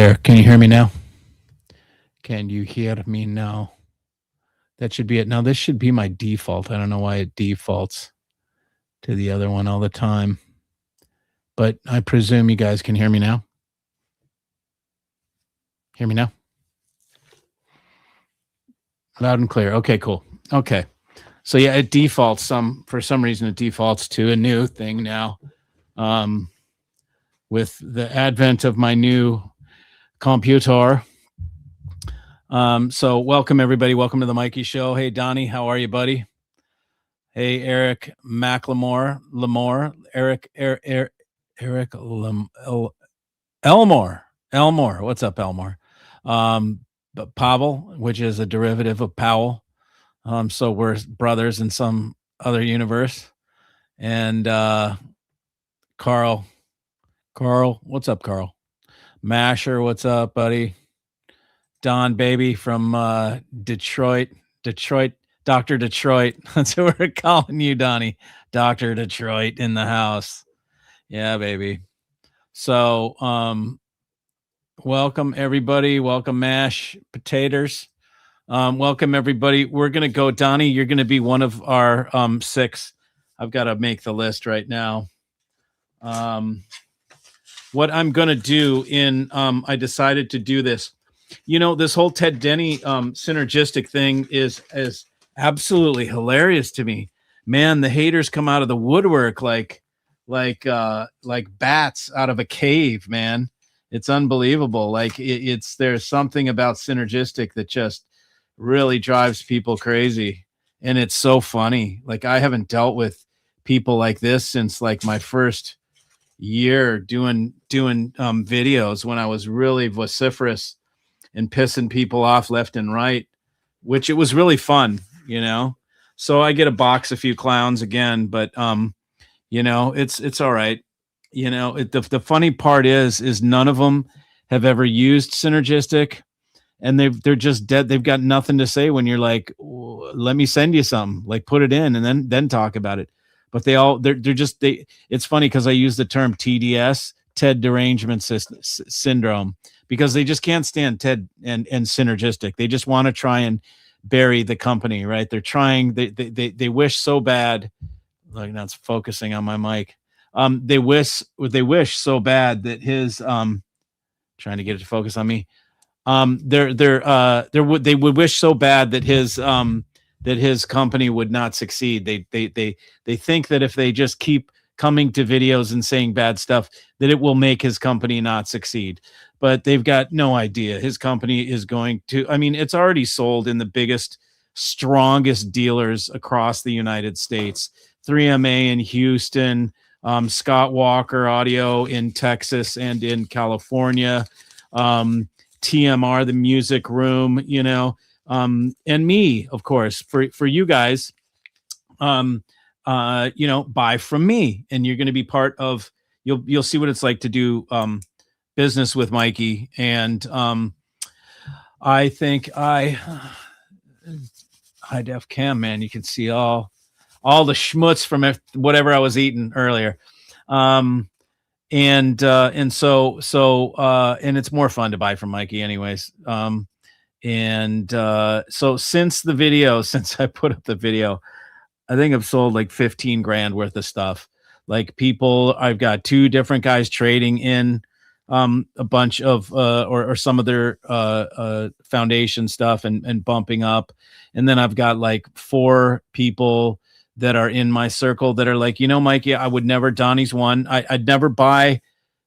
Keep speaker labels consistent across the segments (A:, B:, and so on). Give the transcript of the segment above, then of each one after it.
A: there. Can you hear me now? Can you hear me now? That should be it. Now, this should be my default. I don't know why it defaults to the other one all the time. But I presume you guys can hear me now. Hear me now? Loud and clear. Okay, cool. Okay. So yeah, it defaults for some reason it defaults to a new thing now. With the advent of my new computer. So welcome everybody. Welcome to the Mikey Show. Hey Donnie, how are you, buddy? Hey Eric McLemore, Elmore. What's up, Elmore? But Pavel, which is a derivative of Powell. So we're brothers in some other universe. And Carl, what's up, Carl? Masher, what's up, buddy? Don Baby from Detroit, Dr. Detroit. That's what we're calling you, Donnie. Dr. Detroit in the house. Yeah, baby. So, welcome everybody. Welcome Mash Potatoes. Welcome everybody. We're going to go, Donnie, you're going to be one of our 6. I've got to make the list right now. What I'm going to do I decided to do this. You know, this whole Ted Denny synergistic thing is absolutely hilarious to me. Man, the haters come out of the woodwork like bats out of a cave, man. It's unbelievable. Like there's something about synergistic that just really drives people crazy. And it's so funny. Like I haven't dealt with people like this since like my first year doing videos when I was really vociferous and pissing people off left and right, which it was really fun, you know? So I get to box a few clowns again, but, you know, it's all right. You know, the funny part is none of them have ever used synergistic, and they're just dead. They've got nothing to say when you're like, let me send you something, like put it in and then talk about it. But it's funny because I use the term TDS, Ted Derangement Syndrome, because they just can't stand Ted and synergistic. They just want to try and bury the company, right? They're trying, they wish so bad, like that's focusing on my mic. They wish so bad that his, trying to get it to focus on me. They would wish so bad that his company would not succeed. They think that if they just keep coming to videos and saying bad stuff, that it will make his company not succeed. But they've got no idea. His company is going to, I mean, it's already sold in the biggest, strongest dealers across the United States. 3MA in Houston, Scott Walker Audio in Texas and in California, TMR, the Music Room, you know, and me, of course, for you guys, you know, buy from me, and you're going to be part of. You'll see what it's like to do business with Mikey, and I think high def cam, man, you can see all the schmutz from whatever I was eating earlier, and so and it's more fun to buy from Mikey, anyways. So since I put up the video, I think I've sold like 15 grand worth of stuff. Like people, I've got 2 different guys trading in a bunch of or some of their foundation stuff and bumping up. And then I've got like 4 people that are in my circle that are like, you know, Mikey, I would never, Donnie's one. I'd never buy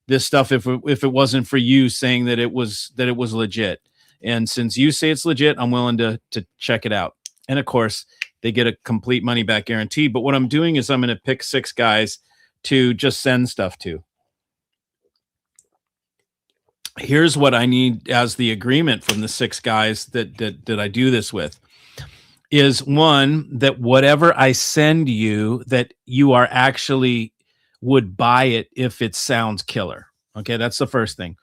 A: this stuff if it wasn't for you saying that it was legit. And since you say it's legit, I'm willing to check it out. And of course, they get a complete money back guarantee. But what I'm doing is I'm going to pick 6 guys to just send stuff to. Here's what I need as the agreement from the 6 guys that I do this with. Is one, that whatever I send you, that you are actually would buy it if it sounds killer. Okay, that's the first thing.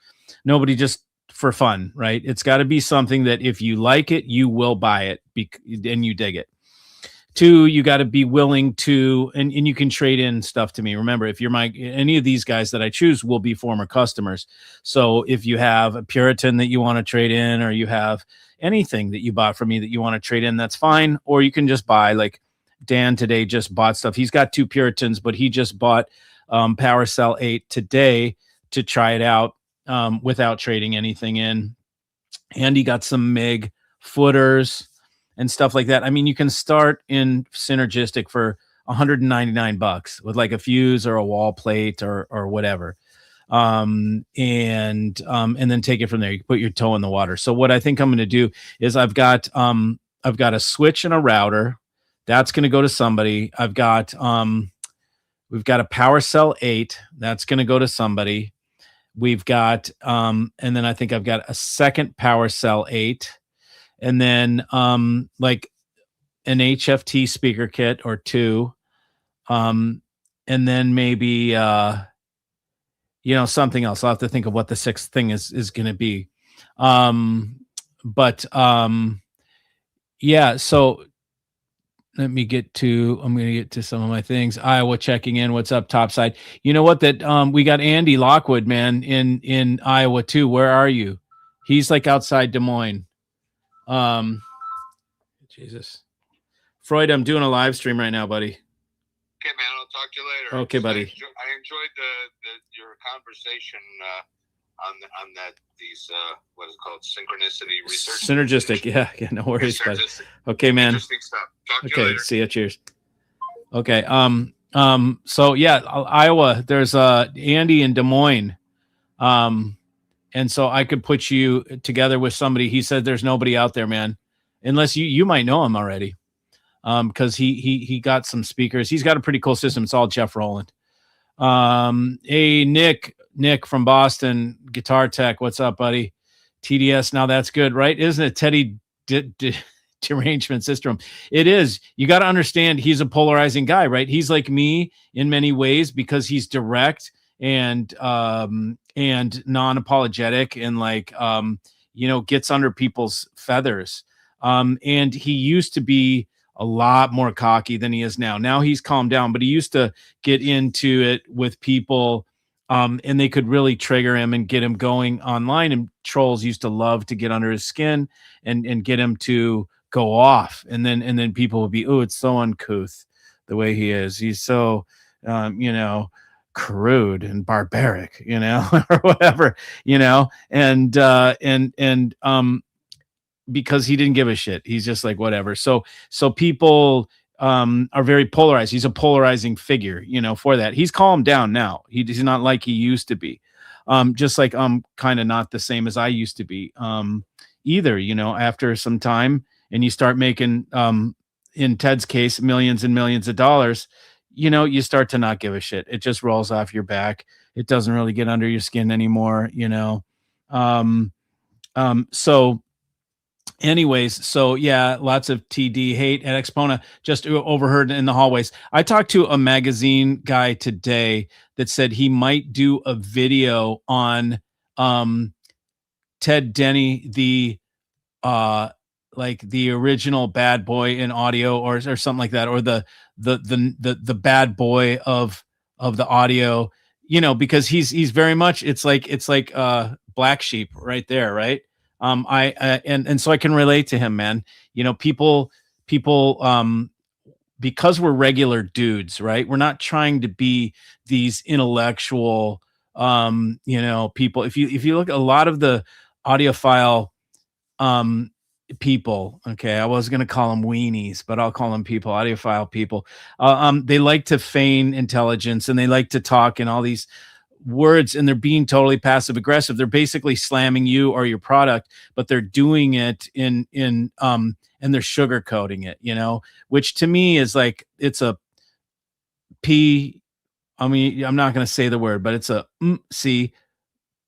A: Nobody just for fun, right? It's got to be something that if you like it, you will buy it and you dig it. Two, you got to be willing to, and you can trade in stuff to me. Remember, if you're any of these guys that I choose will be former customers. So if you have a Puritan that you want to trade in, or you have anything that you bought from me that you want to trade in, that's fine. Or you can just buy, like Dan today just bought stuff. He's got 2 Puritans, but he just bought Power Cell 8 today to try it out without trading anything in. And he got some MIG footers and stuff like that. I mean, you can start in Synergistic for $199 with like a fuse or a wall plate or whatever. And then take it from there. You can put your toe in the water. So what I think I'm going to do is I've got a switch and a router. That's going to go to somebody. We've got a Power Cell 8. That's going to go to somebody. We've got, and then I think I've got a second Power Cell 8. And then like an HFT speaker kit or 2. And then maybe something else. I'll have to think of what the 6th thing is going to be. Yeah, so I'm going to get to some of my things. Iowa checking in. What's up, topside? You know what? That we got Andy Lockwood, man, in Iowa too. Where are you? He's like outside Des Moines. Jesus. Freud, I'm doing a live stream right now, buddy.
B: Okay, man. I'll talk to you later.
A: Okay, buddy.
B: I enjoyed your conversation on these what is it called, synchronicity research.
A: Synergistic, yeah, no worries, buddy. Okay, man.
B: Interesting stuff. Talk to you later.
A: See you. Cheers. Okay. So yeah, Iowa. There's Andy in Des Moines. And so I could put you together with somebody. He said there's nobody out there, man, unless you might know him already. Because he got some speakers. He's got a pretty cool system. It's all Jeff Rowland. Hey, Nick from Boston, Guitar Tech. What's up, buddy? TDS. Now that's good, right? Isn't it, Teddy? Derangement system. It is. You got to understand he's a polarizing guy, right? He's like me in many ways because he's direct and non-apologetic and like gets under people's feathers. And he used to be a lot more cocky than he is now. Now he's calmed down, but he used to get into it with people and they could really trigger him and get him going online. And trolls used to love to get under his skin and get him to go off. And then people would be, oh, it's so uncouth the way he is. He's so, crude and barbaric, or whatever, and because he didn't give a shit. He's just like, whatever. So people are very polarized. He's a polarizing figure, for that. He's calmed down now. He's not like he used to be. Just like I'm kind of not the same as I used to be either, after some time and you start making, in Ted's case, millions and millions of dollars, you start to not give a shit. It just rolls off your back. It doesn't really get under your skin anymore, so anyways, so yeah, lots of TD hate at Expona, just overheard in the hallways. I talked to a magazine guy today that said he might do a video on Ted Denny, the original bad boy in audio or something like that, or the bad boy of the audio, because he's very much, it's like black sheep right there, right? And so I can relate to him, man. People, because we're regular dudes, right? We're not trying to be these intellectual, people. If you look at a lot of the audiophile, people, okay, I was going to call them weenies, but I'll call them people, audiophile people. They like to feign intelligence and they like to talk in all these words and they're being totally passive aggressive. They're basically slamming you or your product, but they're doing it in and they're sugarcoating it, which to me is like, it's a P. I mean, I'm not going to say the word, but it's a see,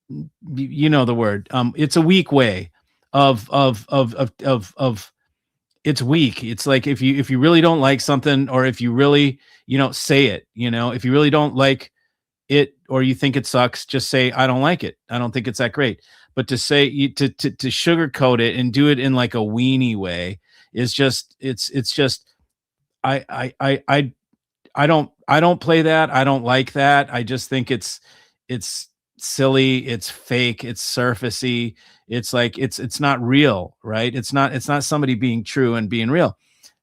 A: the word. It's a weak way of it's weak. It's like if you really don't like something, or if you really say it, if you really don't like it or you think it sucks, just say I don't like it. I don't think it's that great. But to say to sugarcoat it and do it in like a weenie way is just it's just I don't play that. I don't like that. I just think it's silly, it's fake, it's surfacey. It's like it's not real, right? It's not somebody being true and being real.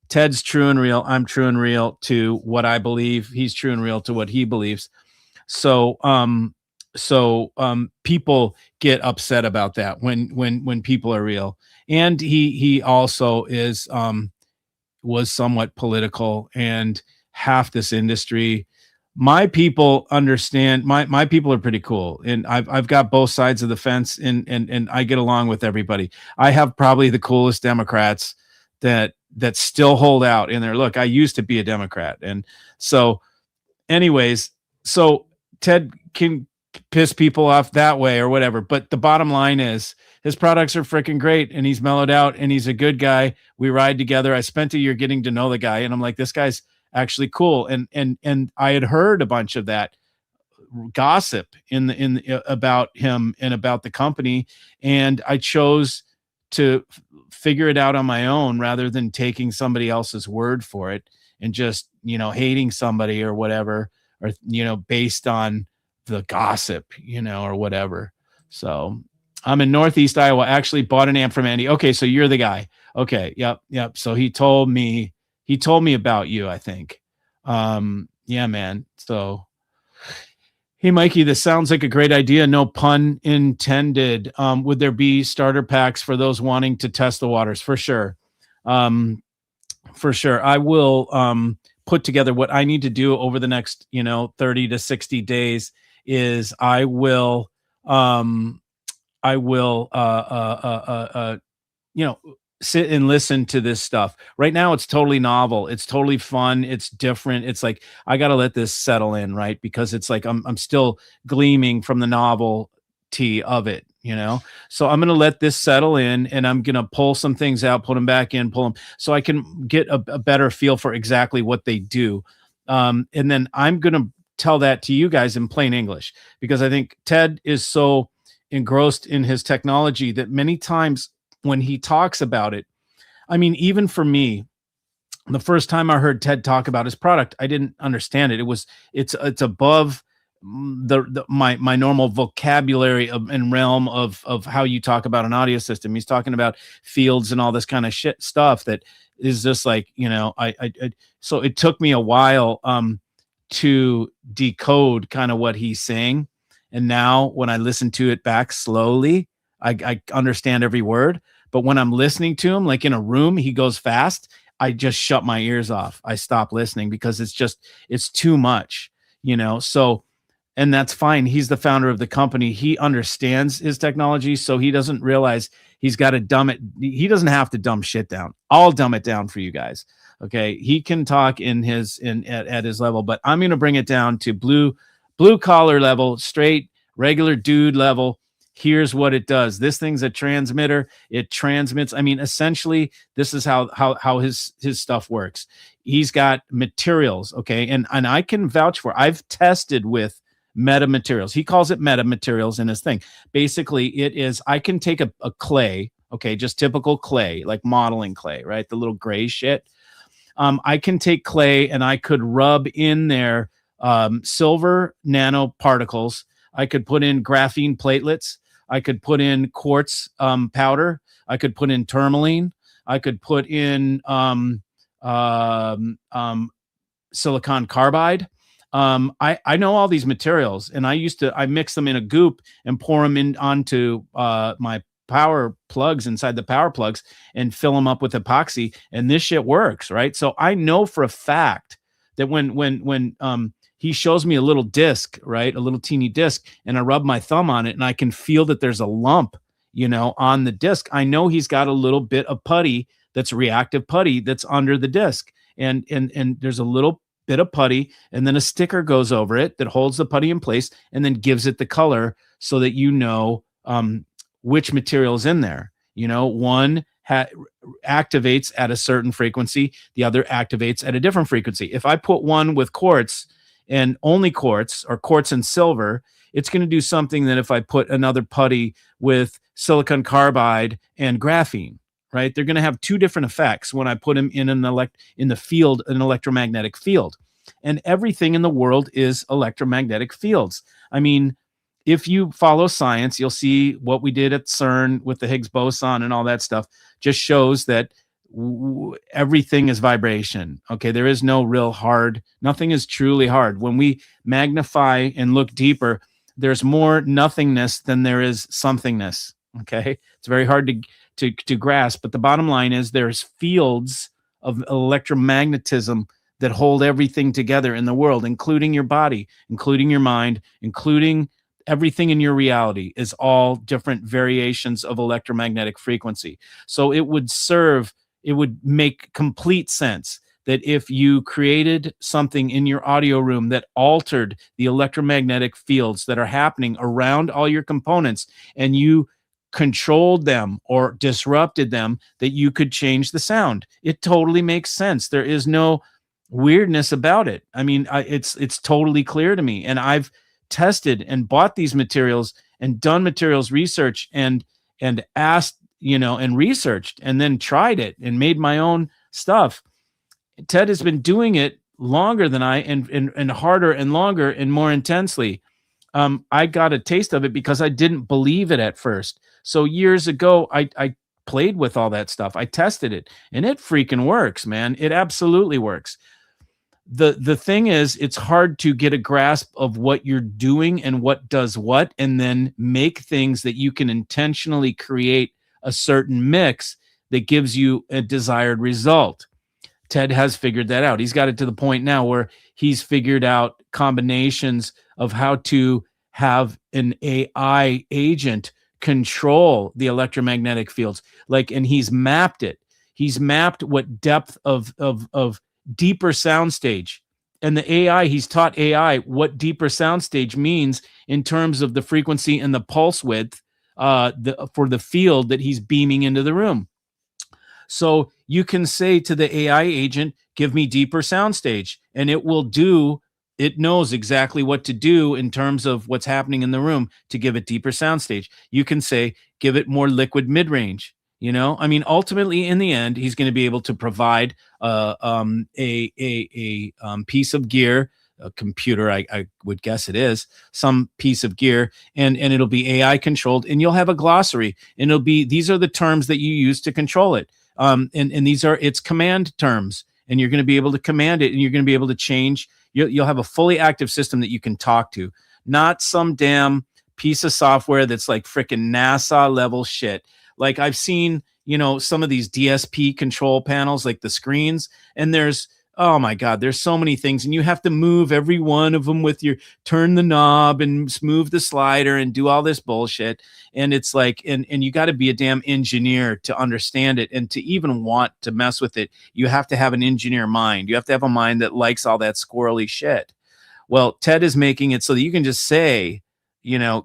A: Ted's true and real. I'm true and real to what I believe. He's true and real to what he believes. So people get upset about that when people are real. And he also is was somewhat political, and half this industry, my people understand, my people are pretty cool, and I've got both sides of the fence, and I get along with everybody. I have probably the coolest Democrats that still hold out in there. Look, I used to be a Democrat. And so anyways, so Ted can piss people off that way or whatever, but the bottom line is his products are freaking great, and he's mellowed out, and he's a good guy. We ride together. I spent a year getting to know the guy, and I'm like, this guy's actually cool. And I had heard a bunch of that gossip about him and about the company, and I chose to figure it out on my own rather than taking somebody else's word for it and just, hating somebody or whatever, or, based on the gossip, or whatever. So I'm in Northeast Iowa. Actually bought an amp from Andy. Okay, so you're the guy. Okay, yep. So he told me about you, I think. Yeah, man. So, hey, Mikey, this sounds like a great idea. No pun intended. Would there be starter packs for those wanting to test the waters? For sure. For sure. I will put together what I need to do over the next, 30 to 60 days is I will sit and listen to this stuff. Right now it's totally novel, it's totally fun, it's different. It's like I got to let this settle in, right? Because it's like I'm still gleaming from the novelty of it, so I'm going to let this settle in, and I'm going to pull some things out, put them back in, pull them, so I can get a better feel for exactly what they do. And then I'm going to tell that to you guys in plain English, because I think Ted is so engrossed in his technology that many times when he talks about it, I mean, even for me, the first time I heard Ted talk about his product, I didn't understand it. It's above my normal vocabulary and realm of how you talk about an audio system. He's talking about fields and all this kind of shit stuff that is just like, so it took me a while to decode kind of what he's saying. And now when I listen to it back slowly, I understand every word. But when I'm listening to him, like in a room, he goes fast, I just shut my ears off. I stop listening because it's too much, so, and that's fine. He's the founder of the company. He understands his technology, so he doesn't realize he's got to dumb it. He doesn't have to dumb shit down. I'll dumb it down for you guys. Okay. He can talk at his level, but I'm going to bring it down to blue collar level, straight, regular dude level. Here's what it does. This thing's a transmitter. It transmits. I mean, essentially, this is how his stuff works. He's got materials, okay? And I can vouch for, I've tested with meta materials. He calls it meta materials in his thing. Basically, it is, I can take a clay, okay, just typical clay, like modeling clay, right? The little gray shit. I can take clay and I could rub in there silver nanoparticles. I could put in graphene platelets. I could put in quartz powder. I could put in tourmaline. I could put in silicon carbide. I know all these materials, and I mix them in a goop and pour them in onto my power plugs inside the power plugs and fill them up with epoxy, and this shit works, right? So I know for a fact that when he shows me a little disc, right? A little teeny disc, and I rub my thumb on it and I can feel that there's a lump, on the disc. I know he's got a little bit of putty that's reactive putty that's under the disc. And there's a little bit of putty, and then a sticker goes over it that holds the putty in place and then gives it the color so that which material is in there. One activates at a certain frequency, the other activates at a different frequency. If I put one with quartz and only quartz, or quartz and silver, it's going to do something that if I put another putty with silicon carbide and graphene, right? They're going to have two different effects when I put them in an electromagnetic field. And everything in the world is electromagnetic fields. I mean, if you follow science, you'll see what we did at CERN with the Higgs boson and all that stuff just shows that everything is vibration. Okay, there is no real hard, nothing is truly hard. When we magnify and look deeper, there's more nothingness than there is somethingness. Okay, it's very hard to grasp, but the bottom line is there's fields of electromagnetism that hold everything together in the world, including your body, including your mind, including everything in your reality is all different variations of electromagnetic frequency. So it would make complete sense that if you created something in your audio room that altered the electromagnetic fields that are happening around all your components and you controlled them or disrupted them, that you could change the sound. It totally makes sense. There is no weirdness about it. I mean, it's totally clear to me. And I've tested and bought these materials and done materials research and asked, and researched and then tried it and made my own stuff. Ted has been doing it longer than I and harder and longer and more intensely. I got a taste of it because I didn't believe it at first. So years ago, I played with all that stuff. I tested it and it freaking works, man. It absolutely works. The thing is, it's hard to get a grasp of what you're doing and what does what, and then make things that you can intentionally create a certain mix that gives you a desired result. Ted has figured that out. He's got it to the point now where he's figured out combinations of how to have an AI agent control the electromagnetic fields. And he's mapped it. He's mapped what depth of deeper soundstage. And the AI, he's taught AI what deeper soundstage means in terms of the frequency and the pulse width for the field that he's beaming into the room. So you can say to the AI agent, give me deeper soundstage, and it knows exactly what to do in terms of what's happening in the room to give it deeper soundstage. You can say, give it more liquid mid-range. I mean, ultimately, in the end, he's going to be able to provide a piece of gear, a computer, I would guess it is, some piece of gear, and it'll be AI controlled, and you'll have a glossary, and it'll be, these are the terms that you use to control it. And these are its command terms, and you're going to be able to command it, and you're going to be able to change. You'll have a fully active system that you can talk to, not some damn piece of software that's like freaking NASA level shit. Like I've seen, some of these DSP control panels, like the screens, and oh my God, there's so many things, and you have to move every one of them turn the knob and move the slider and do all this bullshit. And it's like, and you got to be a damn engineer to understand it. And to even want to mess with it, you have to have an engineer mind. You have to have a mind that likes all that squirrely shit. Well, Ted is making it so that you can just say,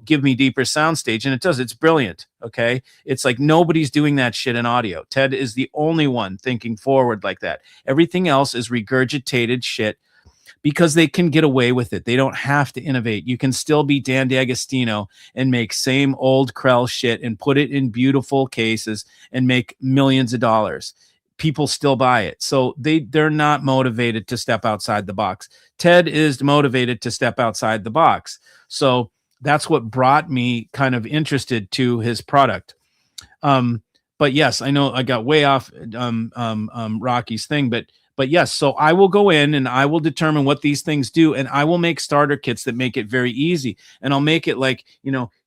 A: give me deeper soundstage. And it does. It's brilliant. Okay. It's like nobody's doing that shit in audio. Ted is the only one thinking forward like that. Everything else is regurgitated shit because they can get away with it. They don't have to innovate. You can still be Dan D'Agostino and make same old Krell shit and put it in beautiful cases and make millions of dollars. People still buy it. So they're not motivated to step outside the box. Ted is motivated to step outside the box. So that's what brought me kind of interested to his product. But yes, I know I got way off Rocky's thing, but yes, so I will go in and I will determine what these things do, and I will make starter kits that make it very easy. And I'll make it like,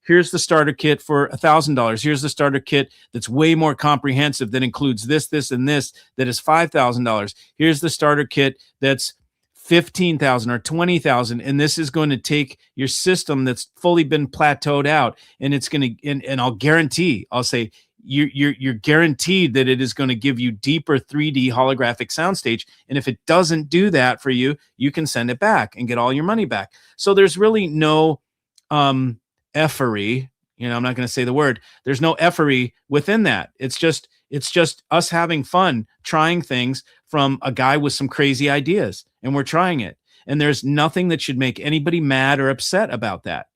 A: here's the starter kit for $1,000. Here's the starter kit that's way more comprehensive that includes this, this, and this that is $5,000. Here's the starter kit that's 15,000 or 20,000, and this is going to take your system that's fully been plateaued out, and it's going to, and I'll say you're guaranteed that it is going to give you deeper 3D holographic soundstage. And if it doesn't do that for you, you can send it back and get all your money back. So there's really no effery. I'm not going to say the word. There's no effery within that. It's just us having fun, trying things from a guy with some crazy ideas, and we're trying it. And there's nothing that should make anybody mad or upset about that.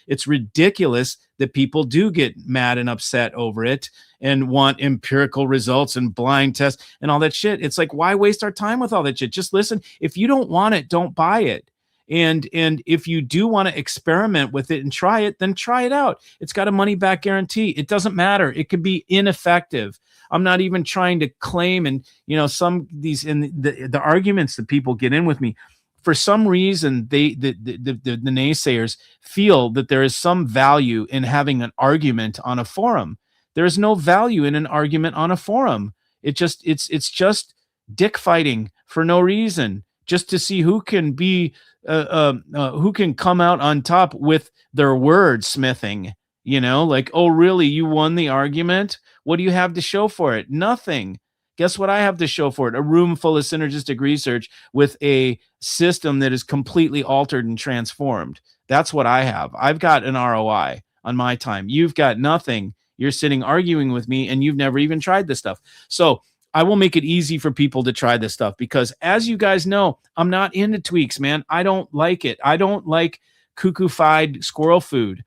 A: It's ridiculous that people do get mad and upset over it. and want empirical results and blind tests and all that shit. It's like, why waste our time with all that shit? Just listen. If you don't want it, don't buy it. And if you do want to experiment with it and try it, then try it out. It's got a money back guarantee. It doesn't matter. It could be ineffective. I'm not even trying to claim, and some these in the arguments that people get in with me, for some reason the naysayers feel that there is some value in having an argument on a forum. There is no value in an argument on a forum. It's just dick fighting for no reason, just to see who can be who can come out on top with their wordsmithing. Like, oh really, you won the argument? What do you have to show for it? Nothing. Guess what I have to show for it? A room full of synergistic research with a system that is completely altered and transformed. That's what I have. I've got an ROI on my time. You've got nothing. You're sitting arguing with me, and you've never even tried this stuff. So I will make it easy for people to try this stuff, because as you guys know, I'm not into tweaks, man. I don't like it. I don't like cuckoo-fied squirrel food.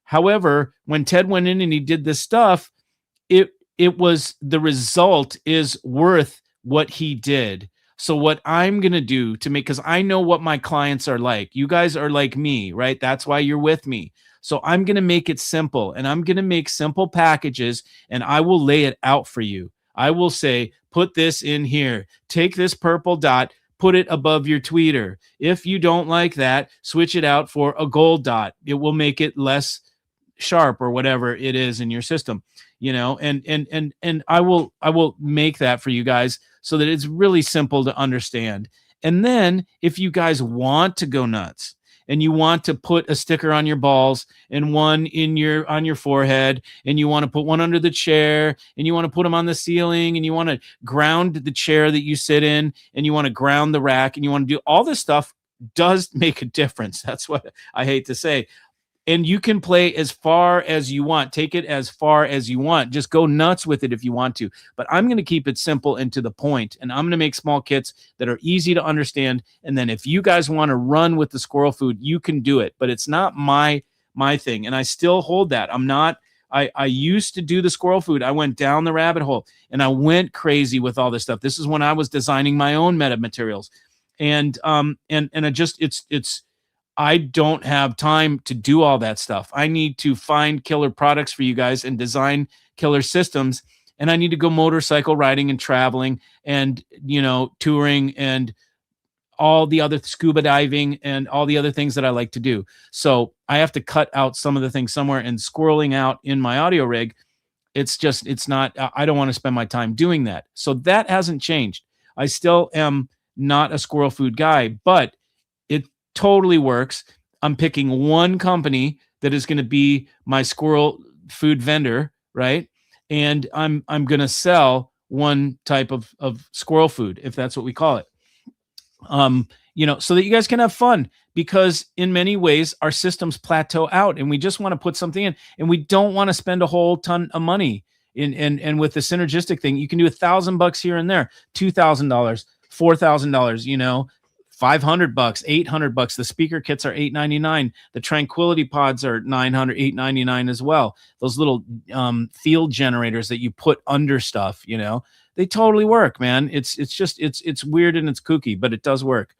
A: However, when Ted went in and he did this stuff, it was, the result is worth what he did. So what I'm going to do to make, because I know what my clients are like. You guys are like me, right? That's why you're with me. So I'm going to make it simple, and I'm going to make simple packages, and I will lay it out for you. I will say, put this in here, take this purple dot, put it above your tweeter. If you don't like that, switch it out for a gold dot. It will make it less sharp, or whatever it is in your system, and I will make that for you guys so that it's really simple to understand. And then if you guys want to go nuts and you want to put a sticker on your balls and one on your forehead, and you want to put one under the chair, and you want to put them on the ceiling, and you want to ground the chair that you sit in, and you want to ground the rack, and you want to do all this stuff, does make a difference. That's what I hate to say. And you can play as far as you want. Take it as far as you want. Just go nuts with it if you want to. But I'm going to keep it simple and to the point. And I'm going to make small kits that are easy to understand. And then if you guys want to run with the squirrel food, you can do it. But it's not my thing. And I still hold that. I used to do the squirrel food. I went down the rabbit hole, and I went crazy with all this stuff. This is when I was designing my own meta materials. And I don't have time to do all that stuff. I need to find killer products for you guys and design killer systems. And I need to go motorcycle riding and traveling and, touring and all the other scuba diving and all the other things that I like to do. So I have to cut out some of the things somewhere, and squirreling out in my audio rig. I don't want to spend my time doing that. So that hasn't changed. I still am not a squirrel food guy, but it totally works. I'm picking one company that is going to be my squirrel food vendor, right? And I'm going to sell one type of squirrel food, if that's what we call it. So that you guys can have fun, because in many ways our systems plateau out, and we just want to put something in, and we don't want to spend a whole ton of money and with the synergistic thing, you can do $1,000 here and there, $2,000, $4,000, $500, $800. The speaker kits are $899. The tranquility pods are $900, $899 as well. Those little field generators that you put under stuff, they totally work, man. It's weird and it's kooky, but it does work.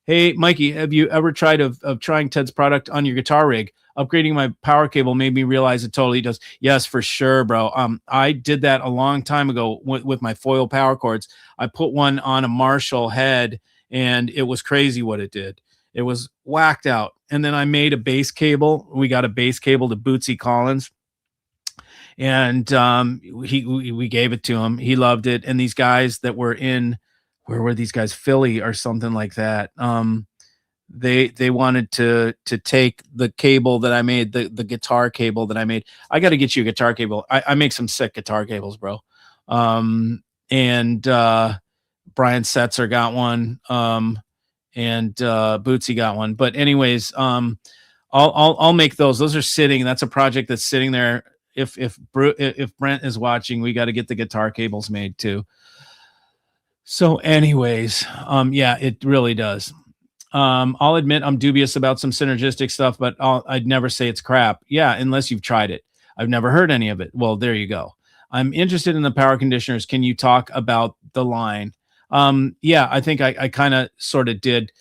A: Hey, Mikey, have you ever tried of trying Ted's product on your guitar rig? Upgrading my power cable made me realize it totally does. Yes, for sure, bro. I did that a long time ago with my foil power cords. I put one on a Marshall head, and it was crazy what it did. It was whacked out. And then I made a bass cable. We got a bass cable to Bootsy Collins. And we gave it to him. He loved it. And these guys that were in, where were these guys? Philly or something like that. They wanted to take the cable that I made, the guitar cable that I made. I got to get you a guitar cable. I make some sick guitar cables, bro. Brian Setzer got one, and Bootsy got one. But anyways, I'll make those. Those are sitting. That's a project that's sitting there. If Brent is watching, we got to get the guitar cables made too. So anyways, yeah, it really does. I'll admit I'm dubious about some synergistic stuff, but I'd never say it's crap. Yeah, unless you've tried it. I've never heard any of it. Well, there you go. I'm interested in the power conditioners. Can you talk about the line? Yeah, I think I kind of sort of did.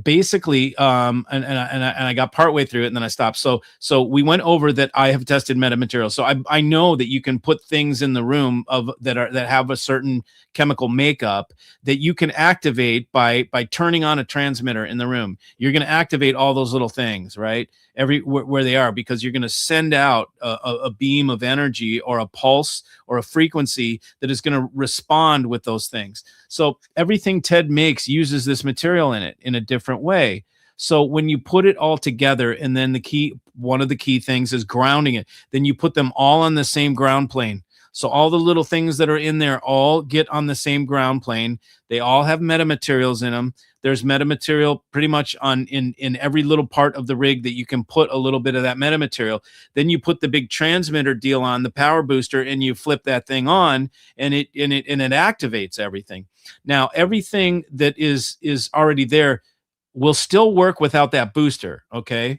A: Basically, and I got partway through it and then I stopped. So we went over that I have tested metamaterials. So I know that you can put things in the room that have a certain chemical makeup that you can activate by turning on a transmitter in the room. You're going to activate all those little things, right? Where they are, because you're going to send out a beam of energy or a pulse or a frequency that is going to respond with those things. So everything Ted makes uses this material in it in a different way. So when you put it all together, and then one of the key things is grounding it, then you put them all on the same ground plane. So all the little things that are in there all get on the same ground plane. They all have metamaterials in them. There's metamaterial pretty much in every little part of the rig that you can put a little bit of that metamaterial. Then you put the big transmitter deal on, the power booster, and you flip that thing on, and it activates everything. Now, everything that is already there will still work without that booster, okay?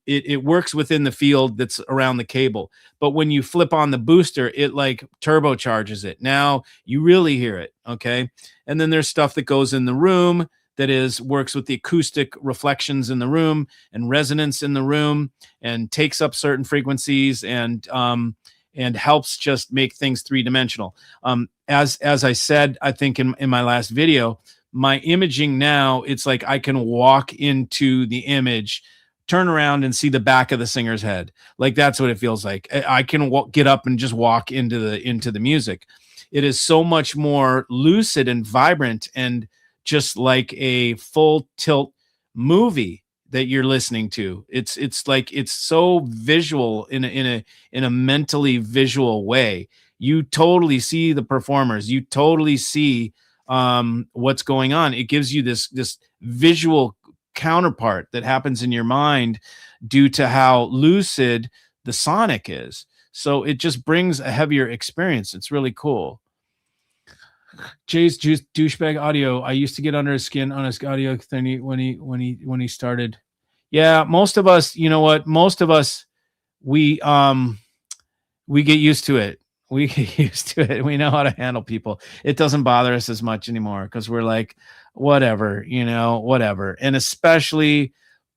A: It works within the field that's around the cable. But when you flip on the booster, it like turbocharges it. Now you really hear it, okay? And then there's stuff that goes in the room that works with the acoustic reflections in the room and resonance in the room and takes up certain frequencies and helps just make things three-dimensional. As I said, I think in my last video, my imaging now, it's like I can walk into the image, turn around and see the back of the singer's head. Like that's what it feels like. I can get up and just walk into the music. It is so much more lucid and vibrant and just like a full tilt movie that you're listening to. It's like it's so visual in a mentally visual way. You totally see the performers. You totally see what's going on. It gives you this visual counterpart that happens in your mind due to how lucid the sonic is. So it just brings a heavier experience. It's really cool. Jay's douchebag audio. I used to get under his skin on his audio thing when he started. Yeah, most of us, you know what? Most of us, we get used to it. We get used to it. We know how to handle people. It doesn't bother us as much anymore because we're like, whatever, whatever. And especially,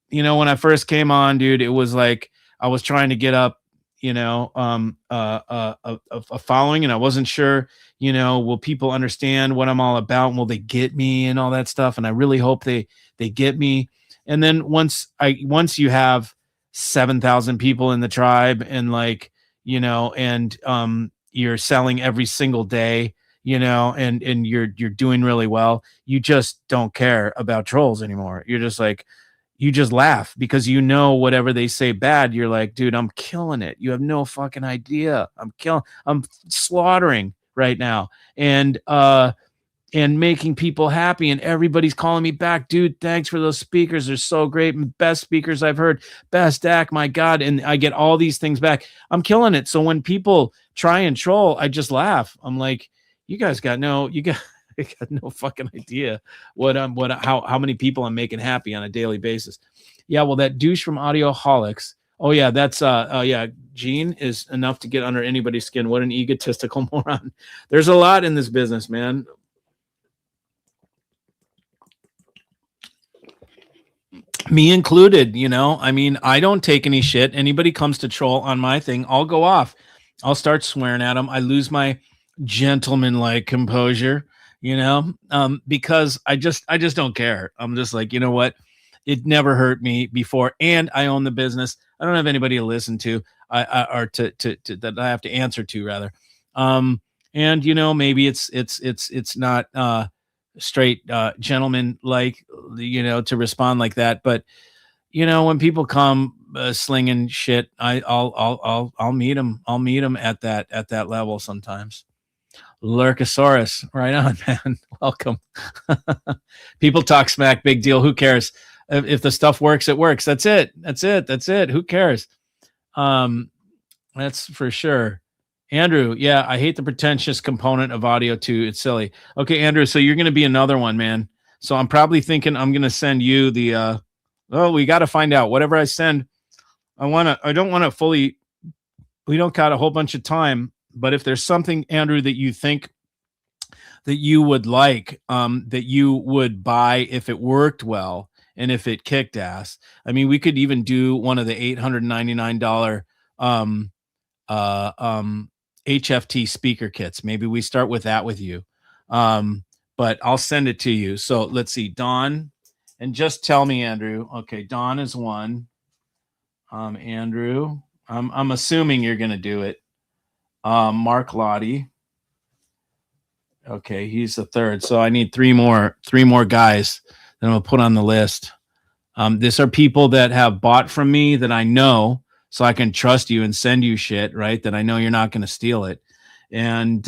A: when I first came on, dude, it was like I was trying to get up, a following, and I wasn't sure, will people understand what I'm all about? And will they get me and all that stuff? And I really hope they get me. And then once you have 7,000 people in the tribe and like, you're selling every single day, and you're doing really well, you just don't care about trolls anymore. You're just like, you just laugh because whatever they say bad, you're like, dude, I'm killing it. You have no fucking idea. I'm slaughtering right now. And making people happy, and everybody's calling me back, dude. Thanks for those speakers. They're so great. Best speakers I've heard. Best act, my God. And I get all these things back. I'm killing it. So when people try and troll, I just laugh. I'm like, you got no fucking idea how many people I'm making happy on a daily basis. Yeah, well, that douche from Audioholics. Oh yeah, that's Gene is enough to get under anybody's skin. What an egotistical moron. There's a lot in this business, man. Me included, I don't take any shit. Anybody comes to troll on my thing, I'll go off. I'll start swearing at them. I lose my gentleman-like composure, because I just don't care. I'm just like, you know what? It never hurt me before, and I own the business. I don't have anybody to listen to, or to that I have to answer to, rather. And maybe it's not straight gentleman like, to respond like that, but when people come slinging shit, I'll meet them. I'll meet them at that level sometimes. Lurkosaurus, right on, man. Welcome. People talk smack, big deal. Who cares? If the stuff works, it works. That's it. Who cares? That's for sure. Andrew, yeah, I hate the pretentious component of audio too. It's silly. Okay, Andrew, so you're going to be another one, man. So I'm probably thinking I'm going to send you the, we got to find out. Whatever I send, we don't got a whole bunch of time, But if there's something, Andrew, that you think that you would like, that you would buy if it worked well and if it kicked ass. I mean, we could even do one of the $899 HFT speaker kits. Maybe we start with that with you. But I'll send it to you. So let's see, Dawn, and just tell me, Andrew. Okay, Dawn is one. Andrew, I'm assuming you're gonna do it. Mark Lottie. Okay, he's the third. So I need three more guys that I'm gonna put on the list. These are people that have bought from me that I know, so I can trust you and send you shit, right? That I know you're not gonna steal it. And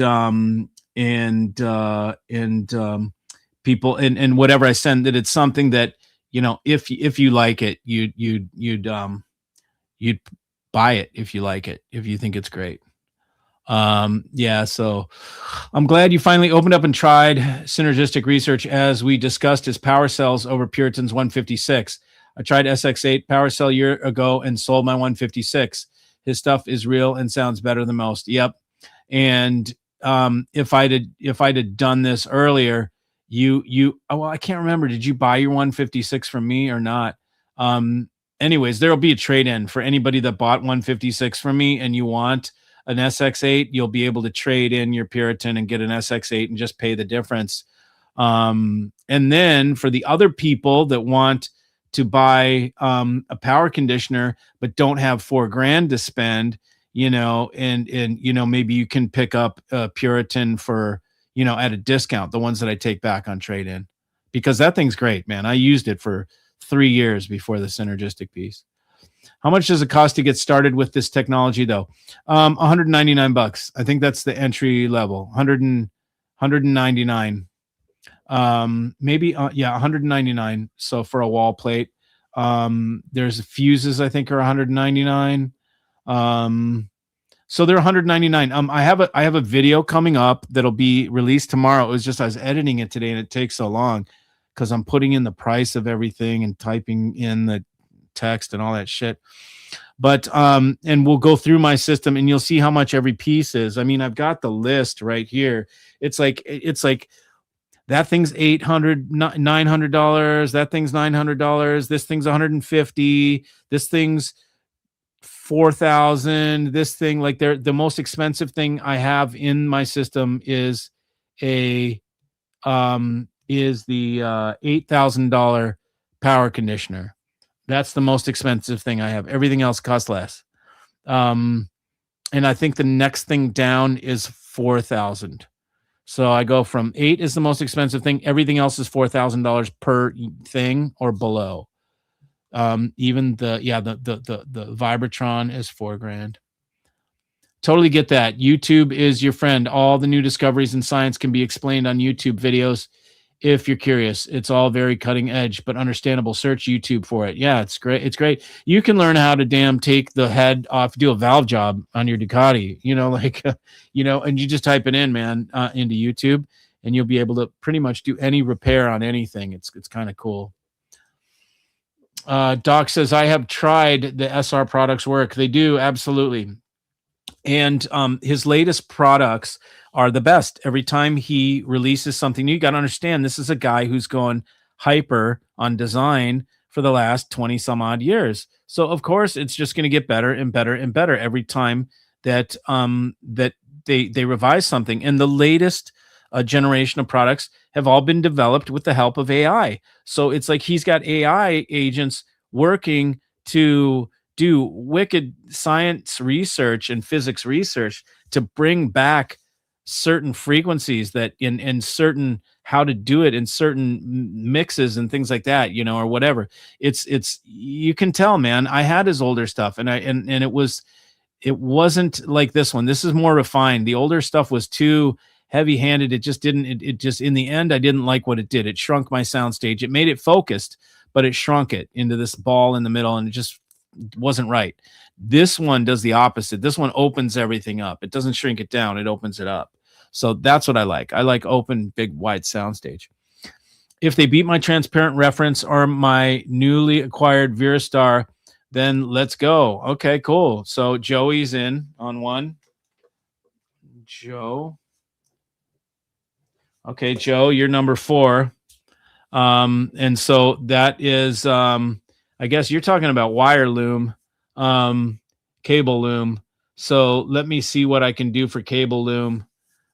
A: people and whatever I send, that it's something that, you know, if you like it, you'd buy it if you like it, if you think it's great. Yeah, so I'm glad you finally opened up and tried Synergistic Research. As we discussed, his power cells over Puritan's 156. I tried SX8 power cell a year ago and sold my 156. His stuff is real and sounds better than most. Yep. And if I'd have done this earlier, well, I can't remember. Did you buy your 156 from me or not? Anyways, there'll be a trade-in for anybody that bought 156 from me and you want an SX8, you'll be able to trade in your Puritan and get an SX8 and just pay the difference. And then for the other people that want to buy a power conditioner but don't have $4,000 to spend, you know, and you know, maybe you can pick up a Puritan for, you know, at a discount, the ones that I take back on trade-in, because that thing's great, man. I used it for 3 years before the synergistic piece. How much does it cost to get started with this technology, though? $199. I think that's the entry level. 199. Maybe yeah, 199. So for a wall plate, there's fuses, I think, are 199. So they're 199. I have a video coming up that'll be released tomorrow. It was just I was editing it today and it takes so long because I'm putting in the price of everything and typing in the text and all that shit. But and we'll go through my system and you'll see how much every piece is. I mean, I've got the list right here. It's like that thing's $800, $900. That thing's $900. This thing's $150. This thing's $4,000. This thing, like, the most expensive thing I have in my system is the $8,000 power conditioner. That's the most expensive thing I have. Everything else costs less. And I think the next thing down is $4,000. So I go from 8 is the most expensive thing. Everything else is $4,000 per thing or below. Even the Vibratron is $4,000. Totally get that. YouTube is your friend. All the new discoveries in science can be explained on YouTube videos. If you're curious, it's all very cutting edge, but understandable. Search YouTube for it. Yeah, it's great. It's great. You can learn how to take the head off, do a valve job on your Ducati, you know, like, you know, and you just type it in, man, into YouTube, and you'll be able to pretty much do any repair on anything. It's kind of cool. Doc says, I have tried the SR products work. They do. Absolutely. And his latest products are the best. Every time he releases something new, you got to understand, this is a guy who's gone hyper on design for the last 20 some odd years. So of course it's just going to get better and better and better every time that they revise something. And the latest generation of products have all been developed with the help of AI. So it's like he's got AI agents working to do wicked science research and physics research to bring back certain frequencies that in certain, how to do it in certain mixes and things like that, you know, or whatever. It's you can tell, man. I had his older stuff and it wasn't like this one. This is more refined. The older stuff was too heavy-handed. It just didn't, it just, in the end, I didn't like what it did. It shrunk my soundstage. It made it focused, but it shrunk it into this ball in the middle, and it just wasn't right. This one does the opposite. This one opens everything up. It doesn't shrink it down. It opens it up. So that's what I like. I like open, big, wide soundstage. If they beat my transparent reference or my newly acquired Virastar, then let's go. Okay, cool. So Joey's in on one. Joe. Okay, Joe, you're number 4. And so that is, I guess you're talking about wire loom, cable loom. So let me see what I can do for cable loom.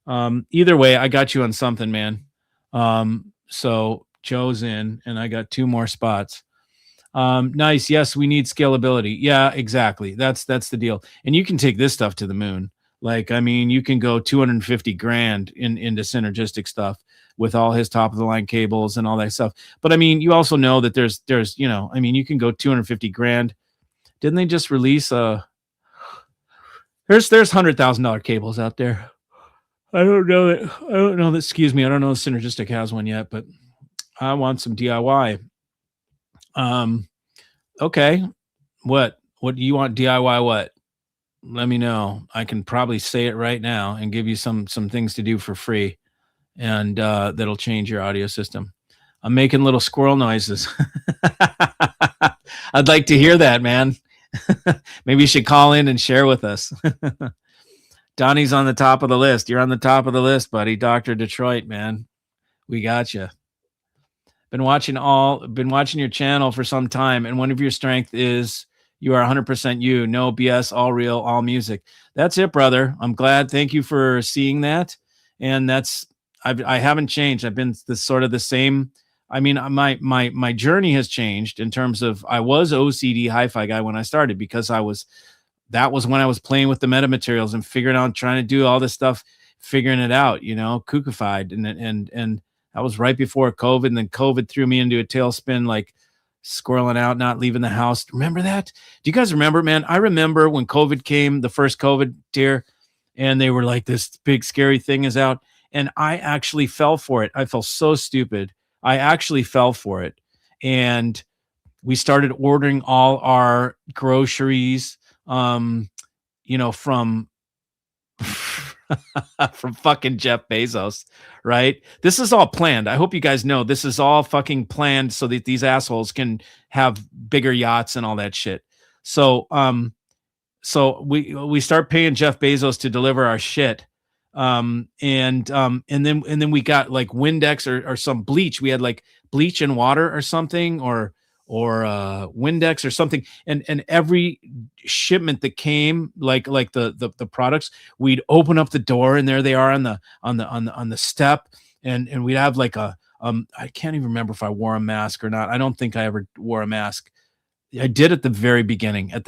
A: Either way, I got you on something, man. So Joe's in, and I got 2 more spots. Nice. Yes, we need scalability. Yeah, exactly. That's the deal. And you can take this stuff to the moon. Like, I mean, you can go 250 grand into synergistic stuff with all his top of the line cables and all that stuff. But I mean, you also know that there's, you know, I mean, you can go 250 grand. Didn't they just release there's $100,000 cables out there. I don't know that, excuse me. I don't know if Synergistic has one yet, but I want some DIY. Okay. What do you want DIY? What? Let me know. I can probably say it right now and give you some things to do for free, and that'll change your audio system. I'm making little squirrel noises. I'd like to hear that, man. Maybe you should call in and share with us. Donnie's on the top of the list. You're on the top of the list, buddy. Dr. Detroit, man. We got you. Been watching your channel for some time, and one of your strengths is you are 100% you. No BS, all real, all music. That's it, brother. I'm glad. Thank you for seeing that. And I haven't changed. I've been the same. I mean, my journey has changed in terms of I was OCD hi-fi guy when I started, because that was when I was playing with the metamaterials and figuring out, trying to do all this stuff, figuring it out, you know, kookified. And that was right before COVID. And then COVID threw me into a tailspin, like squirreling out, not leaving the house. Remember that? Do you guys remember, man? I remember when COVID came, the first COVID tier, and they were like, this big scary thing is out. And I actually fell for it. I felt so stupid. I actually fell for it. And we started ordering all our groceries, you know, from from fucking Jeff Bezos, right? This is all planned. I hope you guys know this is all fucking planned so that these assholes can have bigger yachts and all that shit. So, so we start paying Jeff Bezos to deliver our shit. And then we got like Windex or some bleach. We had like bleach and water or something, or Windex or something, and every shipment that came, like the products, we'd open up the door and there they are on the step, and we'd have like I can't even remember if I wore a mask or not. I don't think I ever wore a mask. I did at the very beginning. I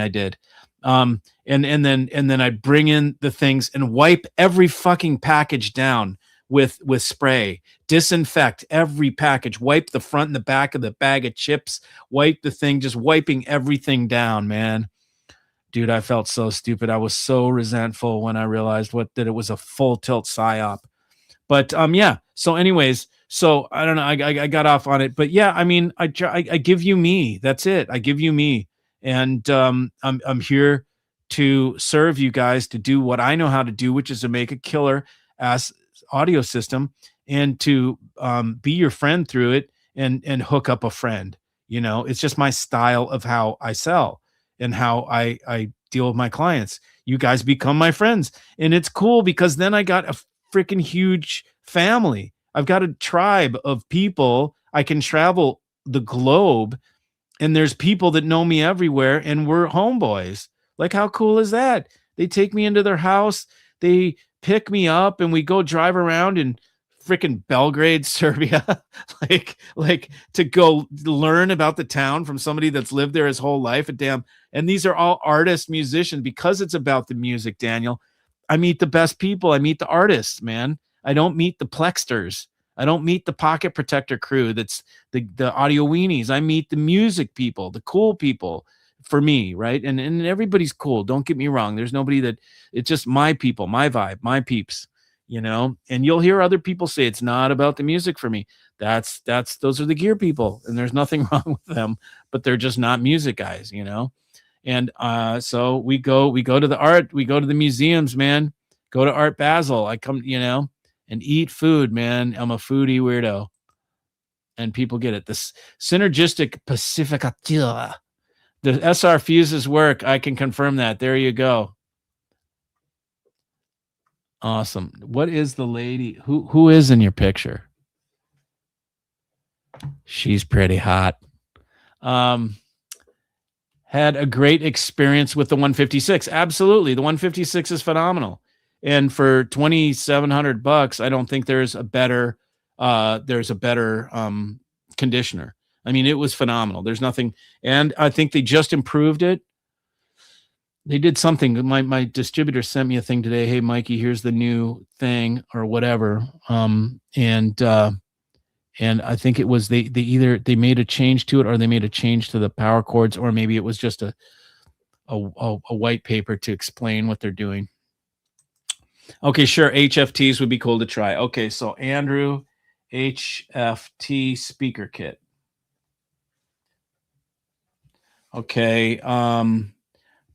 A: did. And then I'd bring in the things and wipe every fucking package down with spray, disinfect every package, wipe the front and the back of the bag of chips, wipe the thing, just wiping everything down, man. Dude, I felt so stupid. I was so resentful when I realized that it was a full tilt psyop. But yeah. So anyways, so I don't know. I got off on it, but yeah, I mean, I give you me. That's it. I give you me, and I'm here to serve you guys, to do what I know how to do, which is to make a killer ass audio system, and to be your friend through it, and hook up a friend. You know, it's just my style of how I sell and how I deal with my clients. You guys become my friends, and it's cool because then I got a freaking huge family. I've got a tribe of people. I can travel the globe, and there's people that know me everywhere, and we're homeboys. Like, how cool is that? They take me into their house, they pick me up, and we go drive around in freaking Belgrade, Serbia, like to go learn about the town from somebody that's lived there his whole life. And these are all artists, musicians, because it's about the music, Daniel. I meet the best people. I meet the artists, man. I don't meet the plexters. I don't meet the pocket protector crew. That's the audio weenies. I meet the music people, the cool people, for me, right? And everybody's cool. Don't get me wrong. There's nobody that, it's just my people, my vibe, my peeps, you know. And you'll hear other people say it's not about the music for me. Those are the gear people, and there's nothing wrong with them, but they're just not music guys, you know. And so we go to the art, we go to the museums, man. Go to Art Basel. I come, you know, and eat food, man. I'm a foodie weirdo, and people get it. This synergistic pacificateur. The SR fuses work. I can confirm that. There you go. Awesome. What is the lady? Who is in your picture? She's pretty hot. Had a great experience with the 156. Absolutely. The 156 is phenomenal. And for $2,700, I don't think there's a better conditioner. I mean, it was phenomenal. There's nothing, and I think they just improved it. They did something. My distributor sent me a thing today. Hey, Mikey, here's the new thing or whatever. And I think it was they either they made a change to it or they made a change to the power cords, or maybe it was just a white paper to explain what they're doing. Okay, sure. HFTs would be cool to try. Okay, so Andrew, HFT speaker kit. Okay,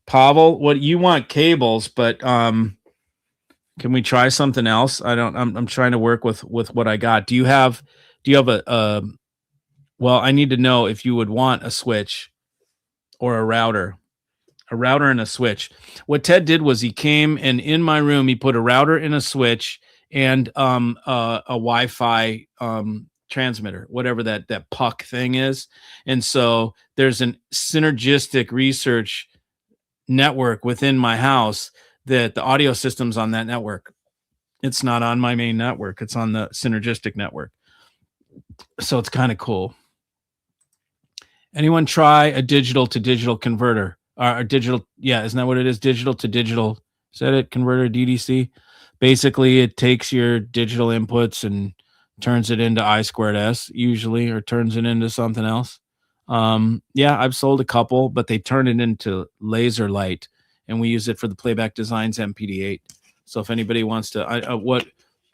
A: Pavel, what you want cables, but can we try something else? I'm trying to work with what I got. Do you have a well, I need to know if you would want a switch or a router and a switch. What Ted did was he came and in my room, he put a router and a switch and a Wi-Fi transmitter, whatever that puck thing is. And so there's an synergistic research network within my house that the audio system's on that network. It's not on my main network. It's on the synergistic network. So it's kind of cool. Anyone try a digital to digital converter? Or digital, yeah, isn't that what it is? Digital to digital, is that it? Converter, DDC. Basically, it takes your digital inputs and turns it into I²S usually, or turns it into something else. Yeah, I've sold a couple, but they turn it into laser light, and we use it for the Playback Designs MPD8. So if anybody wants to,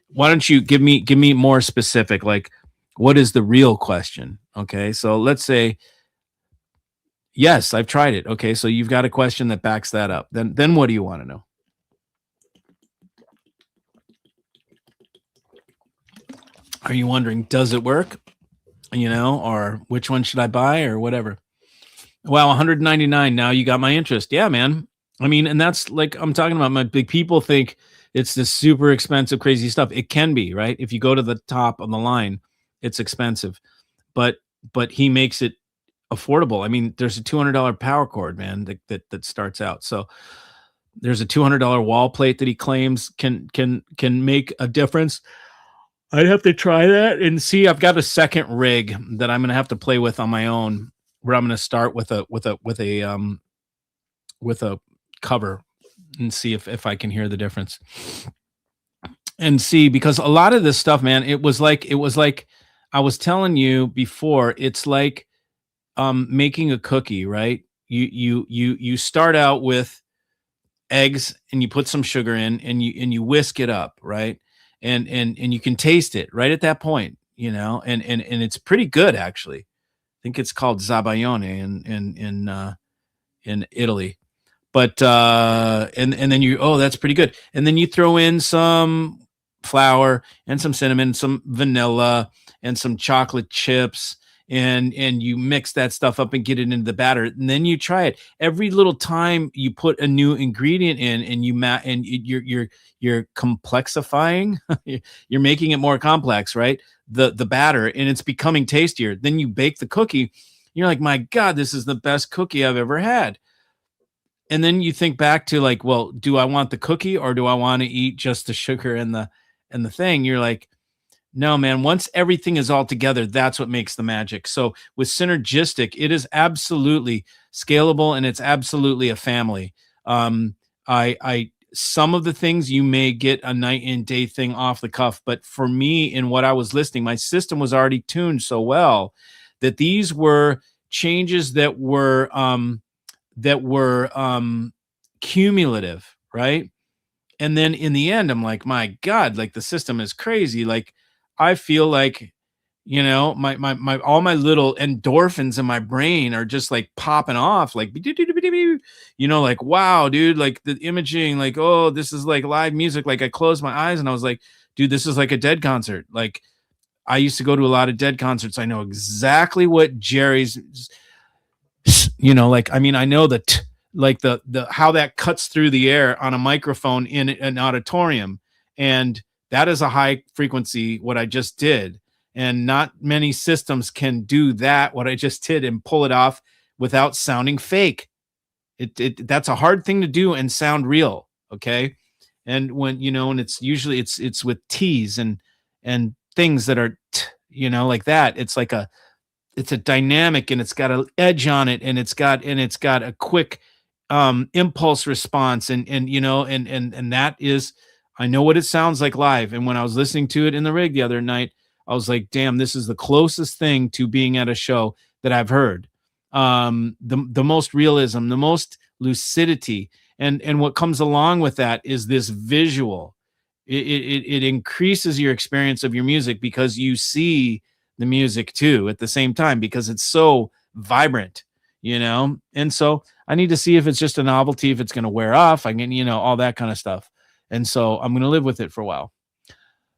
A: why don't you give me more specific? Like, what is the real question? Okay, so let's say, yes, I've tried it. Okay, so you've got a question that backs that up. Then what do you want to know? Are you wondering, does it work? You know, or which one should I buy or whatever? Wow, 199. Now you got my interest. Yeah, man. I mean, and that's like I'm talking about. My big people think it's this super expensive, crazy stuff. It can be, right? If you go to the top of the line, it's expensive, but he makes it affordable. I mean, there's a $200 power cord, man, that starts out. So there's a $200 wall plate that he claims can make a difference. I'd have to try that and see. I've got a second rig that I'm going to have to play with on my own, where I'm going to start with a cover and see if I can hear the difference. And see, because a lot of this stuff, man, it was like I was telling you before, it's like making a cookie, right? You start out with eggs and you put some sugar in and you whisk it up, right? And you can taste it right at that point, you know, and it's pretty good actually. I think it's called Zabaione in Italy. But and then you, oh, that's pretty good. And then you throw in some flour and some cinnamon, some vanilla and some chocolate chips, and you mix that stuff up and get it into the batter, and then you try it. Every little time you put a new ingredient in and you're complexifying, you're making it more complex, right? The batter, and it's becoming tastier. Then you bake the cookie. You're like, my God, this is the best cookie I've ever had. And then you think back to like, well, do I want the cookie or do I want to eat just the sugar and the thing? You're like, no, man, once everything is all together, that's what makes the magic. So with Synergistic, it is absolutely scalable and it's absolutely a family. I some of the things you may get a night and day thing off the cuff, but for me, in what I was listening, my system was already tuned so well that these were changes that were cumulative, right? And then in the end, I'm like, my God, like the system is crazy. Like I feel like, you know, my all my little endorphins in my brain are just like popping off, like, you know, like, wow, dude, like the imaging, like, oh, this is like live music. Like I closed my eyes and I was like, dude, this is like a Dead concert. Like I used to go to a lot of Dead concerts. I know exactly what Jerry's, you know, like, I mean, I know that like the how that cuts through the air on a microphone in an auditorium. And that is a high frequency, what I just did. And not many systems can do that, what I just did, and pull it off without sounding fake. That's a hard thing to do and sound real. Okay. And when, and it's usually it's with T's and things that are, like that. It's like it's a dynamic, and it's got an edge on it, and it's got a quick impulse response, and that is, I know what it sounds like live. And when I was listening to it in the rig the other night, I was like, damn, this is the closest thing to being at a show that I've heard. The most realism, the most lucidity, and what comes along with that is this visual. It increases your experience of your music, because you see the music too at the same time, because it's so vibrant, and so I need to see if it's just a novelty, if it's going to wear off. I can, all that kind of stuff. And so I'm going to live with it for a while.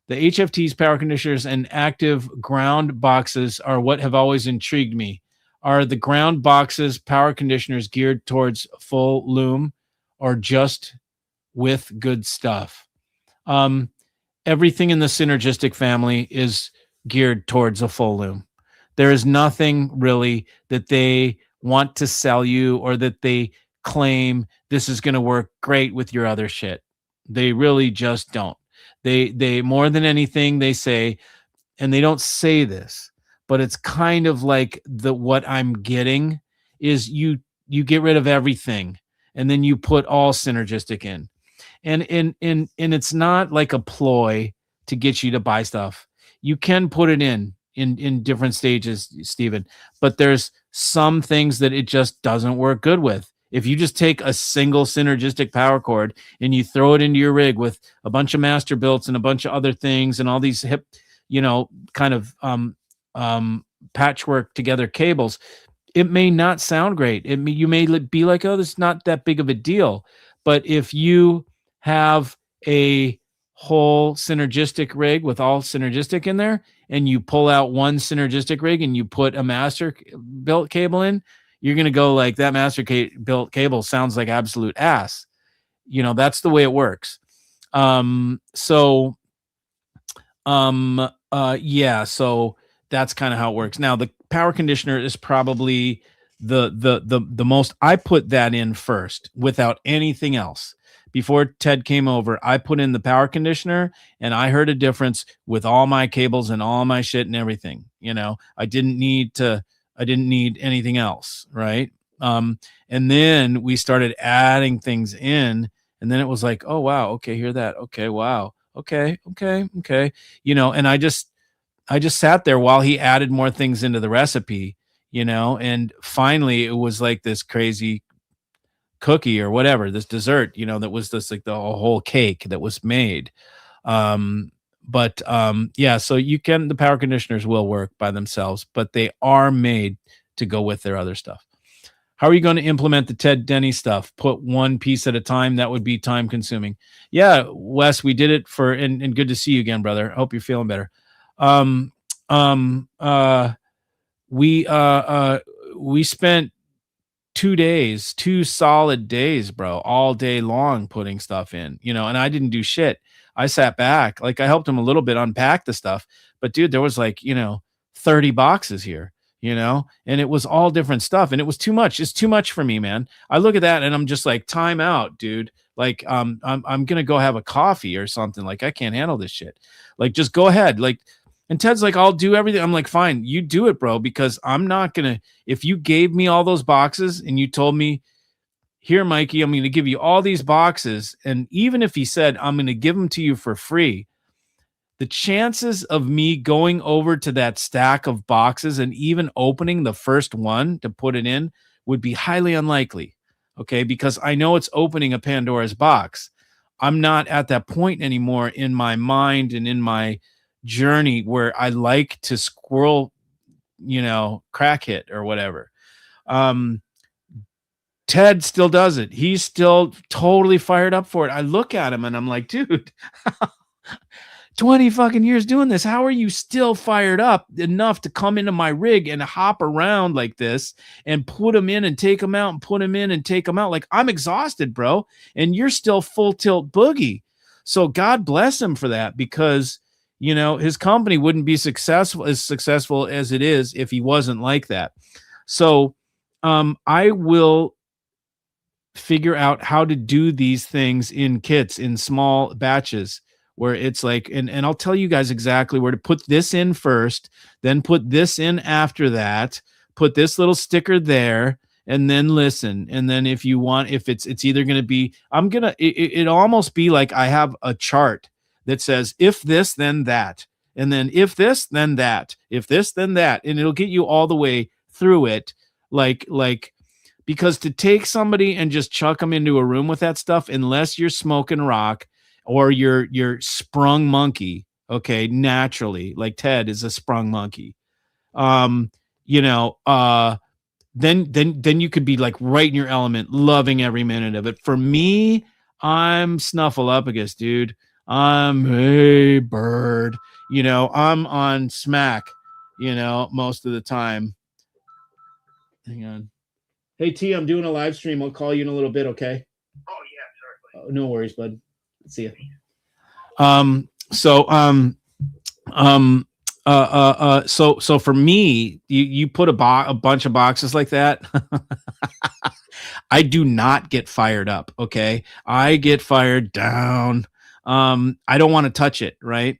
A: The HFTs, power conditioners, and active ground boxes are what have always intrigued me. Are the ground boxes, power conditioners geared towards full loom, or just with good stuff? Everything in the synergistic family is geared towards a full loom. There is nothing really that they want to sell you, or that they claim this is going to work great with your other shit. They really just don't. They more than anything, they say, and they don't say this, but it's kind of like what I'm getting is you get rid of everything, and then you put all synergistic in. And it's not like a ploy to get you to buy stuff. You can put it in different stages, Stephen, but there's some things that it just doesn't work good with. If you just take a single synergistic power cord and you throw it into your rig with a bunch of master builts and a bunch of other things and all these hip, kind of patchwork together cables, it may not sound great. You may be like, oh, this is not that big of a deal. But if you have a whole synergistic rig with all synergistic in there, and you pull out one synergistic rig and you put a master built cable in, you're going to go like, that master built cable sounds like absolute ass. That's the way it works. So that's kind of how it works. Now, the power conditioner is probably the most. I put that in first without anything else. Before Ted came over, I put in the power conditioner, and I heard a difference with all my cables and all my shit and everything. I didn't need anything else, right? And then we started adding things in, and then it was like, oh wow, okay, hear that, okay, wow, okay, and I just sat there while he added more things into the recipe, and finally it was like this crazy cookie or whatever, this dessert, that was this like the whole cake that was made. So the power conditioners will work by themselves, but they are made to go with their other stuff. How are you going to implement the Ted Denny stuff? Put one piece at a time. That would be time consuming. Yeah, Wes, we did it and good to see you again, brother. I hope you're feeling better. We spent 2 solid days, bro, all day long putting stuff in, and I didn't do shit. I sat back, like I helped him a little bit unpack the stuff, but dude, there was like, 30 boxes here, and it was all different stuff, and it was too much. It's too much for me, man. I look at that and I'm just like, time out, dude. Like, I'm going to go have a coffee or something. Like, I can't handle this shit. Like, just go ahead. Like, and Ted's like, I'll do everything. I'm like, fine, you do it, bro, because I'm not going to, if you gave me all those boxes and you told me, here, Mikey, I'm going to give you all these boxes. And even if he said, I'm going to give them to you for free, the chances of me going over to that stack of boxes and even opening the first one to put it in would be highly unlikely. Okay. Because I know it's opening a Pandora's box. I'm not at that point anymore in my mind and in my journey where I like to squirrel, crack hit or whatever. Ted still does it. He's still totally fired up for it. I look at him and I'm like, dude, 20 fucking years doing this. How are you still fired up enough to come into my rig and hop around like this and put them in and take them out and put them in and take them out? Like, I'm exhausted, bro. And you're still full tilt boogie. So God bless him for that, because, you know, his company wouldn't be successful as it is if he wasn't like that. So I will figure out how to do these things in kits, in small batches, where it's like, and I'll tell you guys exactly where to put this in first, then put this in after that, put this little sticker there, and then listen. And then if you want, if it's either going to be, it almost be like I have a chart that says, if this, then that. And then if this, then that, if this, then that. And it'll get you all the way through it. Because to take somebody and just chuck them into a room with that stuff, unless you're smoking rock or you're sprung monkey, okay, naturally, like Ted is a sprung monkey, you know, then you could be like right in your element, loving every minute of it. For me, I'm snuffleupagus, dude. I'm a bird, you know, I'm on smack, you know, most of the time. Hang on. Hey, T, I'm doing a live stream. I'll call you in a little bit, okay?
B: Oh, yeah, certainly.
A: No worries, bud. See ya. So for me, you put a bunch of boxes like that. I do not get fired up, okay? I get fired down. I don't want to touch it, right?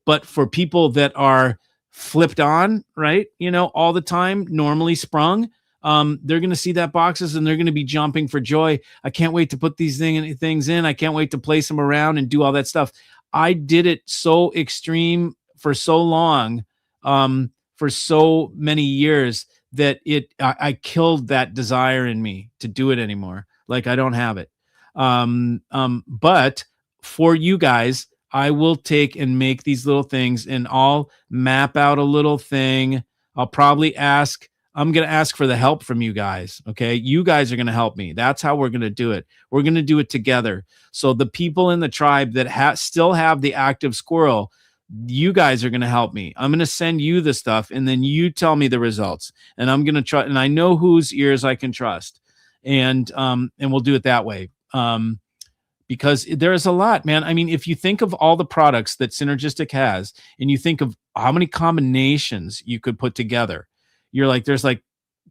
A: But for people that are flipped on, right, you know, all the time, normally sprung, they're going to see that boxes and they're going to be jumping for joy. I can't wait to put these things in. I can't wait to place them around and do all that stuff. I did it so extreme for so long, for so many years, that I killed that desire in me to do it anymore. Like, I don't have it. But for you guys, I will take and make these little things, and I'll map out a little thing. I'm going to ask for the help from you guys. Okay. You guys are going to help me. That's how we're going to do it. We're going to do it together. So the people in the tribe that still have the active squirrel, you guys are going to help me. I'm going to send you the stuff, and then you tell me the results, and I'm going to try, and I know whose ears I can trust, and we'll do it that way. Because there is a lot, man. I mean, if you think of all the products that Synergistic has, and you think of how many combinations you could put together, you're like, there's like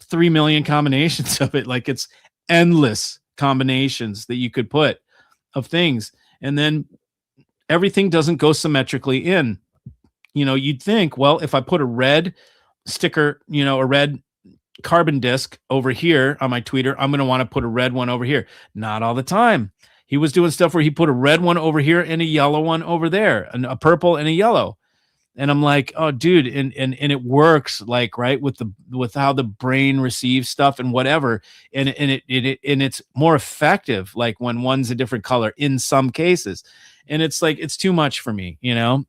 A: 3 million combinations of it. Like, it's endless combinations that you could put of things. And then everything doesn't go symmetrically in. You know, you'd think, well, if I put a red sticker, you know, a red carbon disc over here on my tweeter, I'm going to want to put a red one over here. Not all the time. He was doing stuff where he put a red one over here and a yellow one over there, and a purple and a yellow. And I'm like, oh, dude, and it works, like, right, with how the brain receives stuff and whatever, and it's more effective, like, when one's a different color in some cases. And it's like, it's too much for me, you know,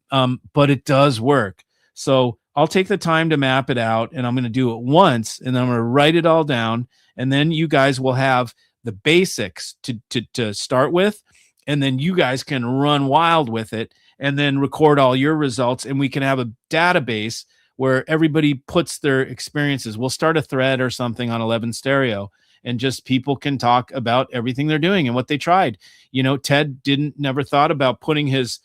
A: but it does work. So I'll take the time to map it out, and I'm going to do it once, and then I'm going to write it all down, and then you guys will have the basics to start with, and then you guys can run wild with it, and then record all your results, and we can have a database where everybody puts their experiences. We'll start a thread or something on 11 Stereo, and just people can talk about everything they're doing and what they tried. You know, Ted never thought about putting his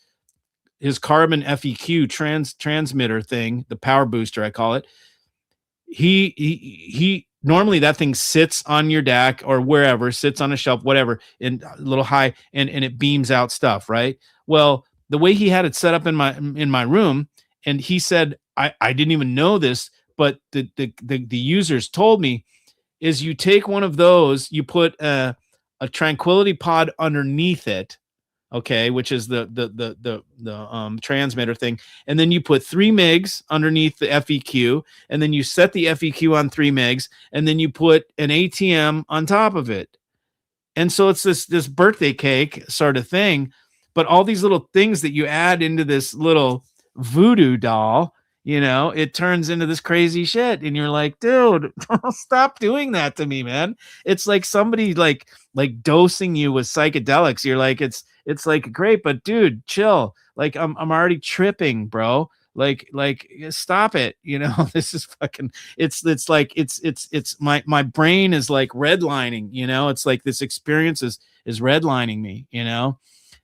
A: carbon FEQ transmitter thing, the power booster, I call it. He normally that thing sits on your DAC or wherever, sits on a shelf, whatever, and a little high, and it beams out stuff, right? Well, the way he had it set up in my room, and he said, I didn't even know this, but the users told me, is you take one of those, you put a tranquility pod underneath it, okay, which is the transmitter thing, and then you put 3 megs underneath the FEQ, and then you set the FEQ on 3 megs, and then you put an ATM on top of it. And so it's this birthday cake sort of thing, but all these little things that you add into this little voodoo doll, you know, it turns into this crazy shit. And you're like, dude, stop doing that to me, man. It's like somebody like dosing you with psychedelics. You're like, it's like, great, but dude, chill. Like, I'm already tripping, bro. Like stop it. You know, this is fucking, it's like, it's my brain is like redlining, you know, it's like this experience is redlining me, you know?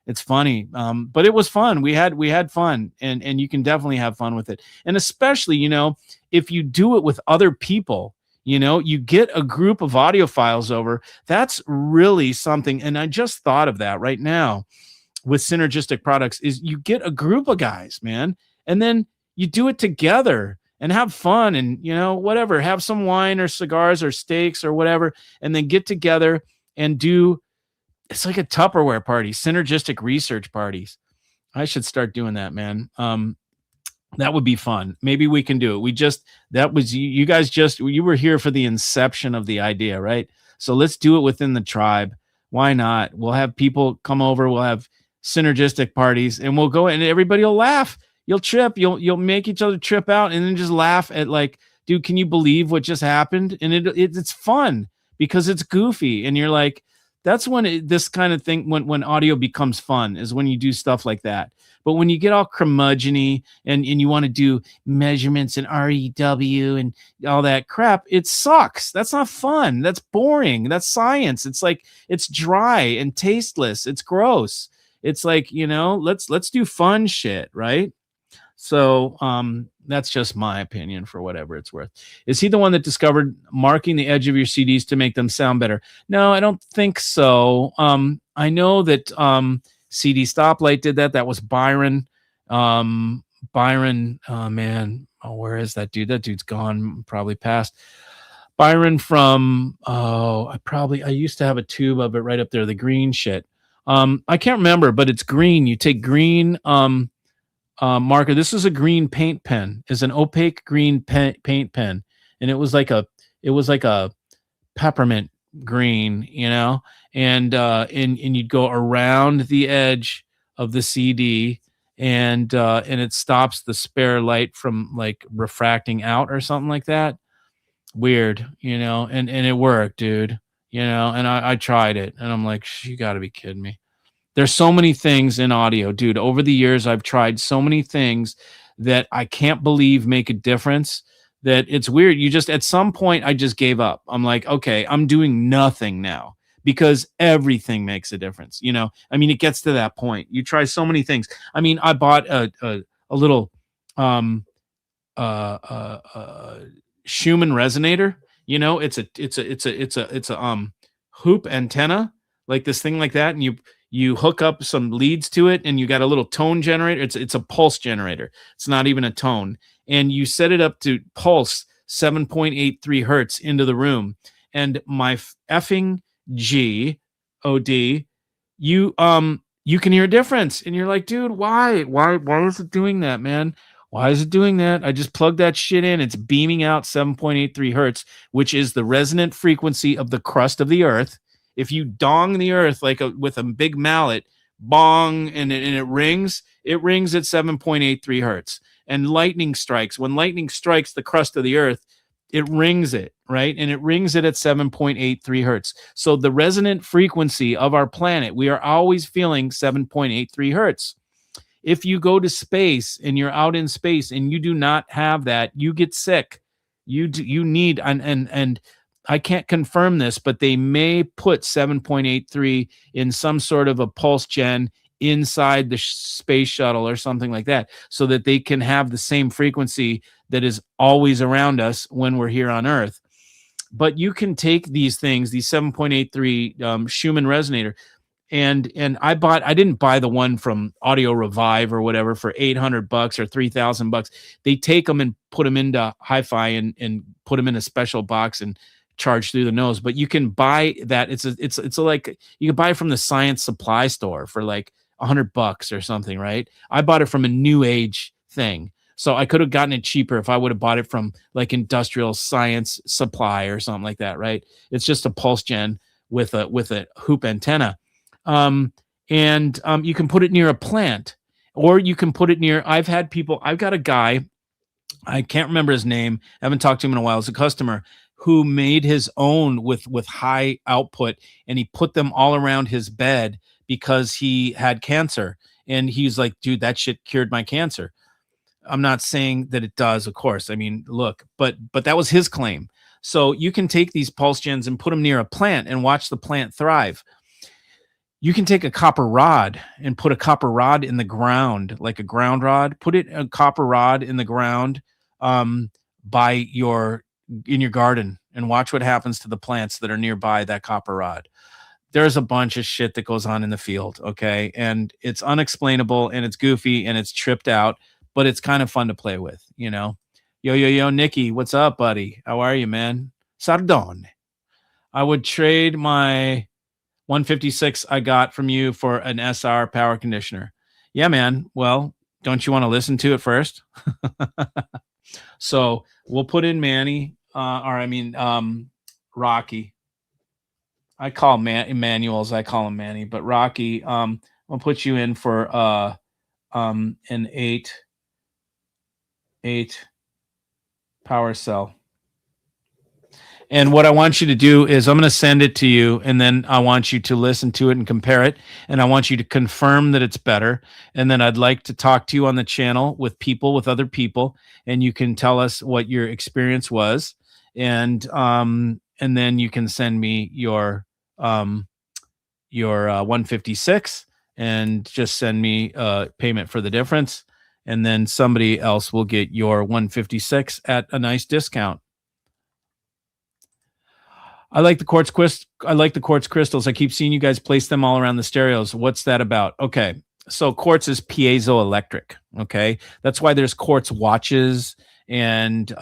A: It's funny. But it was fun. We had fun, and you can definitely have fun with it. And especially, if you do it with other people, you get a group of audiophiles over. That's really something. And I just thought of that right now with synergistic products is you get a group of guys, man, and then you do it together and have fun and, whatever, have some wine or cigars or steaks or whatever, and then get together and it's like a Tupperware party, synergistic research parties. I should start doing that, man. That would be fun. Maybe we can do it. You guys you were here for the inception of the idea, right? So let's do it within the tribe. Why not? We'll have people come over. We'll have synergistic parties, and we'll go and everybody will laugh. You'll trip. You'll make each other trip out, and then just laugh at like, dude, can you believe what just happened? And it's fun because it's goofy, and you're like, that's when this kind of thing, when audio becomes fun, is when you do stuff like that. But when you get all curmudgeon-y and you want to do measurements and REW and all that crap, it sucks. That's not fun. That's boring. That's science. It's like, it's dry and tasteless. It's gross. It's like, let's do fun shit, right? So that's just my opinion for whatever it's worth. Is he the one that discovered marking the edge of your CDs to make them sound better? No, I don't think so. I know that CD Stoplight did that. That was Byron. Byron, oh man, where is that dude? That dude's gone, probably passed. Byron from, I used to have a tube of it right up there, the green shit. I can't remember, but it's green. You take green marker. This is a green paint pen. It's an opaque green paint pen, and it was like a peppermint green, and you'd go around the edge of the CD, and it stops the spare light from like refracting out or something like that. Weird, and it worked, dude. And I tried it, and I'm like, you got to be kidding me. There's so many things in audio, dude. Over the years, I've tried so many things that I can't believe make a difference, that it's weird. At some point, I just gave up. I'm like, okay, I'm doing nothing now because everything makes a difference. It gets to that point. You try so many things. I bought a little Schumann resonator. It's a hoop antenna, like this thing like that, and you hook up some leads to it, and you got a little tone generator. It's a pulse generator. It's not even a tone. And you set it up to pulse 7.83 hertz into the room. And my effing G-O-D, you can hear a difference. And you're like, dude, why is it doing that, man? Why is it doing that? I just plugged that shit in. It's beaming out 7.83 hertz, which is the resonant frequency of the crust of the earth. If you dong the earth with a big mallet, bong, and it rings at 7.83 hertz. And lightning strikes. When lightning strikes the crust of the earth, it rings it, right? And it rings it at 7.83 hertz. So the resonant frequency of our planet, we are always feeling 7.83 hertz. If you go to space and you're out in space and you do not have that, you get sick. You need, and I can't confirm this, but they may put 7.83 in some sort of a pulse gen inside the space shuttle or something like that, so that they can have the same frequency that is always around us when we're here on Earth. But you can take these things, these 7.83 Schumann resonator, and I didn't buy the one from Audio Revive or whatever for $800 or $3,000. They take them and put them into hi-fi and put them in a special box and charge through the nose. But you can buy that. It's like you can buy it from the science supply store for like $100 or something, right? I bought it from a new age thing, so I could have gotten it cheaper if I would have bought it from like Industrial Science Supply or something like that, right? It's just a pulse gen with a hoop antenna, and you can put it near a plant, or you can put it near. I've got a guy, I can't remember his name, I haven't talked to him in a while. It's a customer who made his own with high output, and he put them all around his bed because he had cancer. And he's like, dude, that shit cured my cancer. I'm not saying that it does, of course. Look, but that was his claim. So you can take these pulse gens and put them near a plant and watch the plant thrive. You can take a copper rod and put a copper rod in the ground, like a ground rod. Put it a copper rod in the ground by in your garden, and watch what happens to the plants that are nearby that copper rod. There's a bunch of shit that goes on in the field, okay? And it's unexplainable and it's goofy and it's tripped out, but it's kind of fun to play with, you know? Yo, Nikki, what's up, buddy? How are you, man? Sardone. I would trade my 156 I got from you for an SR power conditioner. Yeah, man. Well, don't you want to listen to it first? So we'll put in Manny, Rocky. I call Emmanuel's, I call him Manny, but Rocky, I'll put you in for an 8 power cell. And what I want you to do is I'm going to send it to you, and then I want you to listen to it and compare it, and I want you to confirm that it's better. And then I'd like to talk to you on the channel with other people, and you can tell us what your experience was, and then you can send me your 156 and just send me payment for the difference, and then somebody else will get your 156 at a nice discount. I like the quartz crystals. I keep seeing you guys place them all around the stereos. What's that about? Okay. So quartz is piezoelectric. Okay. That's why there's quartz watches and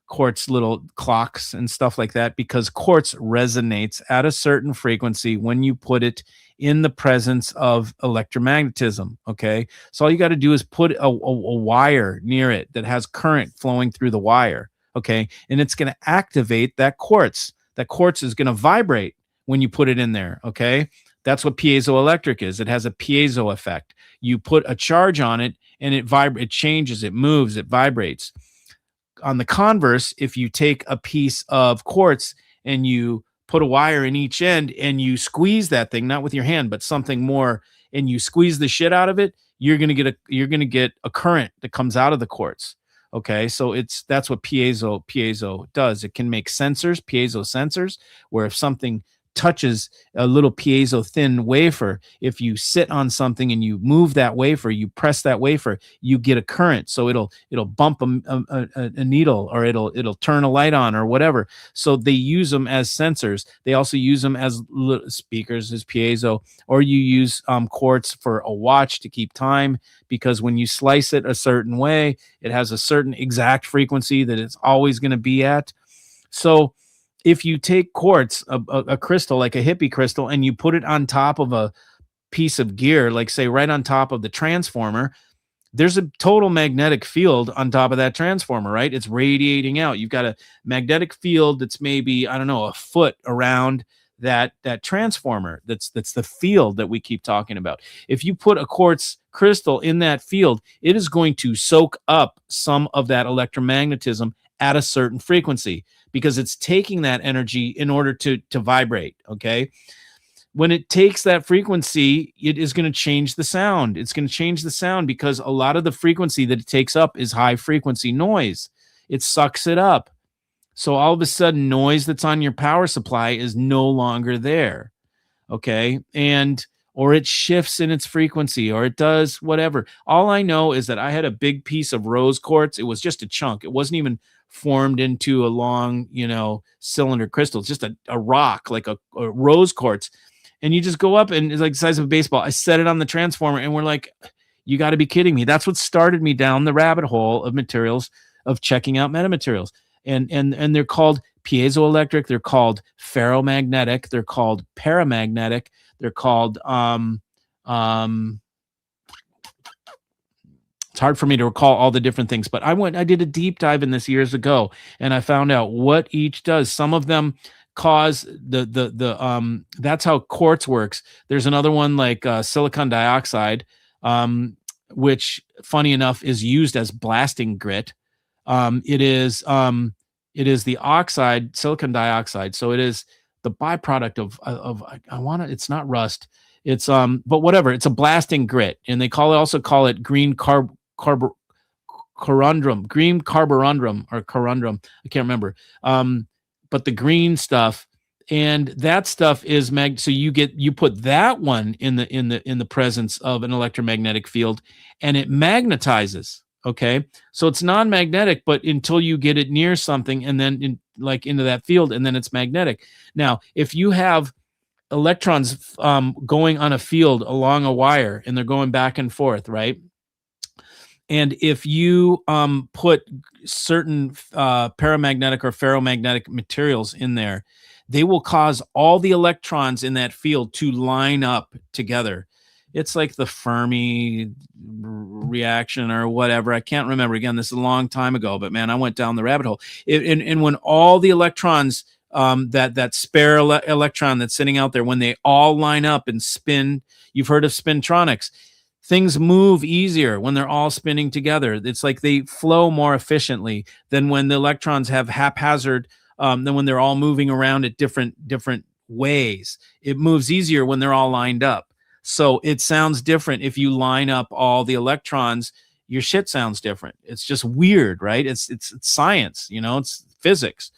A: quartz little clocks and stuff like that, because quartz resonates at a certain frequency when you put it in the presence of electromagnetism. Okay. So all you got to do is put a wire near it that has current flowing through the wire. Okay. And it's going to activate that quartz. That quartz is going to vibrate when you put it in there, okay? That's what piezoelectric is. It has a piezo effect. You put a charge on it, and it changes, it moves, it vibrates. On the converse, if you take a piece of quartz and you put a wire in each end and you squeeze that thing, not with your hand, but something more, and you squeeze the shit out of it, you're going to get a current that comes out of the quartz. Okay, so that's what piezo does. It can make piezo sensors, where if something touches a little piezo thin wafer, if you sit on something and you move that wafer, you press that wafer, you get a current. So it'll bump a needle, or it'll turn a light on or whatever. So they use them as sensors. They also use them as speakers, as piezo, or you use quartz for a watch to keep time, because when you slice it a certain way, it has a certain exact frequency that it's always going to be at. So if you take quartz, a crystal like a hippie crystal, and you put it on top of a piece of gear, like say right on top of the transformer, there's a total magnetic field on top of that transformer, right? It's radiating out. You've got a magnetic field that's maybe, I don't know, a foot around that transformer. That's the field that we keep talking about. If you put a quartz crystal in that field, it is going to soak up some of that electromagnetism at a certain frequency, because it's taking that energy in order to vibrate, okay? When it takes that frequency, it is going to change the sound. It's going to change the sound because a lot of the frequency that it takes up is high frequency noise. It sucks it up. So all of a sudden, noise that's on your power supply is no longer there, okay? Or it shifts in its frequency, or it does whatever. All I know is that I had a big piece of rose quartz. It was just a chunk. It wasn't even formed into a long, cylinder crystal. It's just a rock, like a rose quartz. And you just go up, and it's like the size of a baseball. I set it on the transformer, and we're like, you got to be kidding me. That's what started me down the rabbit hole of materials, of checking out metamaterials. And they're called piezoelectric. They're called ferromagnetic. They're called paramagnetic. They're called it's hard for me to recall all the different things, but I did a deep dive in this years ago, and I found out what each does. Some of them cause that's how quartz works. There's another one like silicon dioxide, which funny enough is used as blasting grit. It is the oxide, silicon dioxide. So it is the byproduct of it's not rust. It's but whatever, it's a blasting grit, and they also call it green corundum, green carborundum or corundum. I can't remember. But the green stuff And that stuff is so you put that one in the presence of an electromagnetic field, and it magnetizes. Okay, so it's non-magnetic, but until you get it near something, and then into that field, and then it's magnetic. Now, if you have electrons going on a field along a wire, and they're going back and forth, right? And if you put certain paramagnetic or ferromagnetic materials in there, they will cause all the electrons in that field to line up together. It's like the Fermi reaction or whatever. I can't remember. Again, this is a long time ago, but man, I went down the rabbit hole. And when all the electrons, that spare electron that's sitting out there, when they all line up and spin, you've heard of spintronics. Things move easier when they're all spinning together. It's like they flow more efficiently than when the electrons have haphazard, than when they're all moving around at different ways. It moves easier when they're all lined up. So it sounds different if you line up all the electrons. Your shit sounds different. It's just weird, right? It's science, it's physics.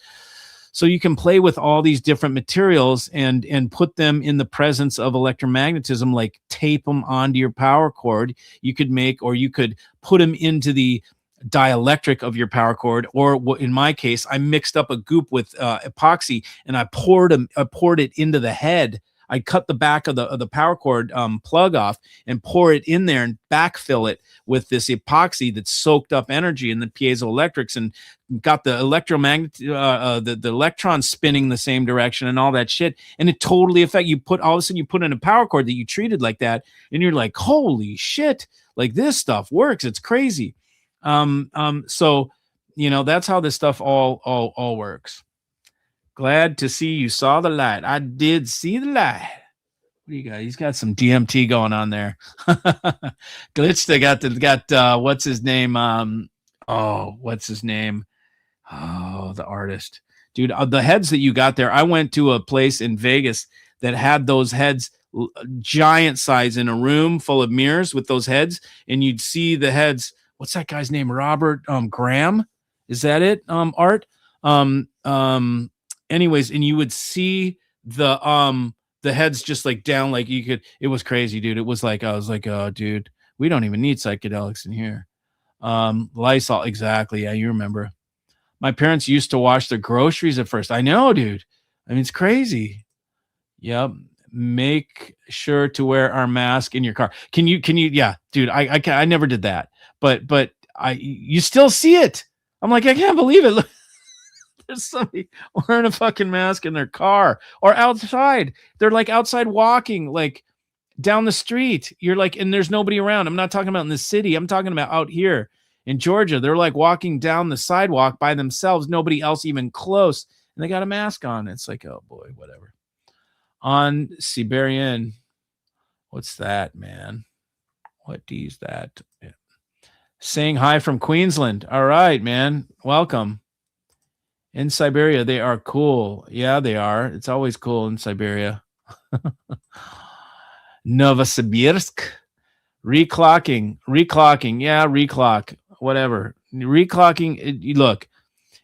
A: So you can play with all these different materials and put them in the presence of electromagnetism, like tape them onto your power cord. You could put them into the dielectric of your power cord, or in my case, I mixed up a goop with epoxy, and I poured it into the head. I cut the back of the power cord plug off and pour it in there and backfill it with this epoxy that's soaked up energy in the piezoelectrics, and got the electromagnet, the electrons spinning the same direction and all that shit. And it totally affects you. All of a sudden you put in a power cord that you treated like that, and you're like, holy shit, like this stuff works. It's crazy. So that's how this stuff all works. Glad to see you saw the light. I did see the light. What do you got? He's got some DMT going on there. Glitch, got what's his name? What's his name? Oh, the artist. Dude, the heads that you got there, I went to a place in Vegas that had those heads giant size in a room full of mirrors with those heads, and you'd see the heads. What's that guy's name? Robert Graham? Is that it? Art? Anyways, and you would see the heads just like down, like you could. It was crazy, dude. It was like, I was like, oh, dude, we don't even need psychedelics in here. Lysol, exactly. Yeah, you remember. My parents used to wash their groceries at first. I know, dude. I mean, it's crazy. Yep. Make sure to wear our mask in your car. Can you? Yeah, dude. I never did that, but you still see it. I'm like, I can't believe it. Look, there's somebody wearing a fucking mask in their car or outside. They're like outside walking, like down the street. You're like, and there's nobody around. I'm not talking about in the city. I'm talking about out here in Georgia. They're like walking down the sidewalk by themselves, nobody else even close, and they got a mask on. It's like, oh boy, whatever. On Siberian, what's that, man? What is that? Yeah. Saying hi from Queensland. All right, man. Welcome. In Siberia, they are cool. Yeah, they are. It's always cool in Siberia. Novosibirsk. Reclocking. Yeah, reclock. Whatever. Reclocking. Look,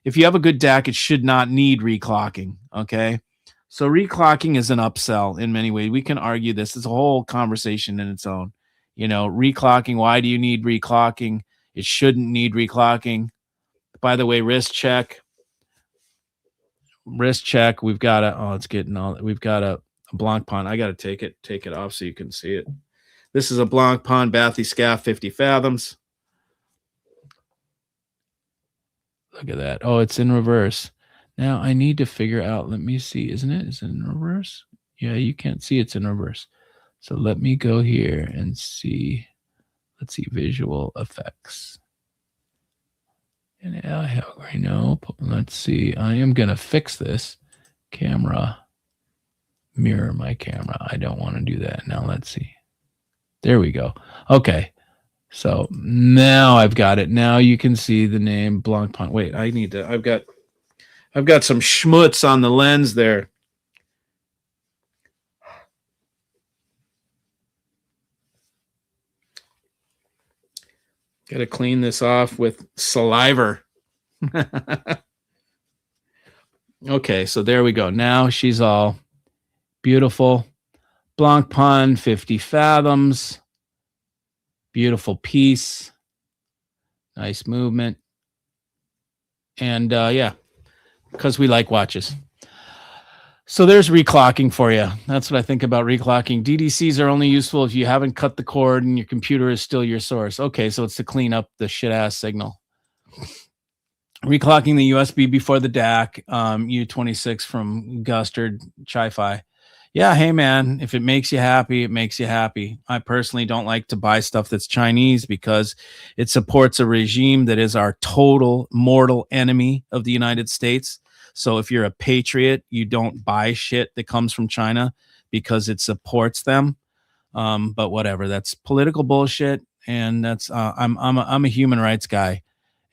A: if you have a good DAC, it should not need reclocking. Okay. So reclocking is an upsell in many ways. We can argue this. It's a whole conversation in its own. Reclocking. Why do you need reclocking? It shouldn't need reclocking. By the way, wrist check. We've got we've got a Blancpain. I got to take it off so you can see it. This is a Blancpain Bathy Scaff 50 fathoms. Look at that. Oh, it's in reverse. Now I need to figure out, let me see, isn't it? Is it in reverse? Yeah, you can't see it's in reverse. So let me go here and see. Let's see, visual effects. And I know. Let's see. I am going to fix this camera. Mirror my camera. I don't want to do that. Now let's see. There we go. Okay. So now I've got it. Now you can see the name Blancpain. Wait, I've got some schmutz on the lens there. Got to clean this off with saliva. Okay, so there we go. Now she's all beautiful. Blanc Pond, 50 fathoms. Beautiful piece. Nice movement. And yeah, because we like watches. So there's reclocking for you. That's what I think about reclocking. DDCs are only useful if you haven't cut the cord and your computer is still your source. Okay, so it's to clean up the shit ass signal. Reclocking the USB before the DAC, U26 from Gustard Chi-Fi. Yeah, hey man, if it makes you happy, it makes you happy. I personally don't like to buy stuff that's Chinese because it supports a regime that is our total mortal enemy of the United States. So if you're a patriot, you don't buy shit that comes from China because it supports them. But whatever, that's political bullshit, and that's I'm a human rights guy.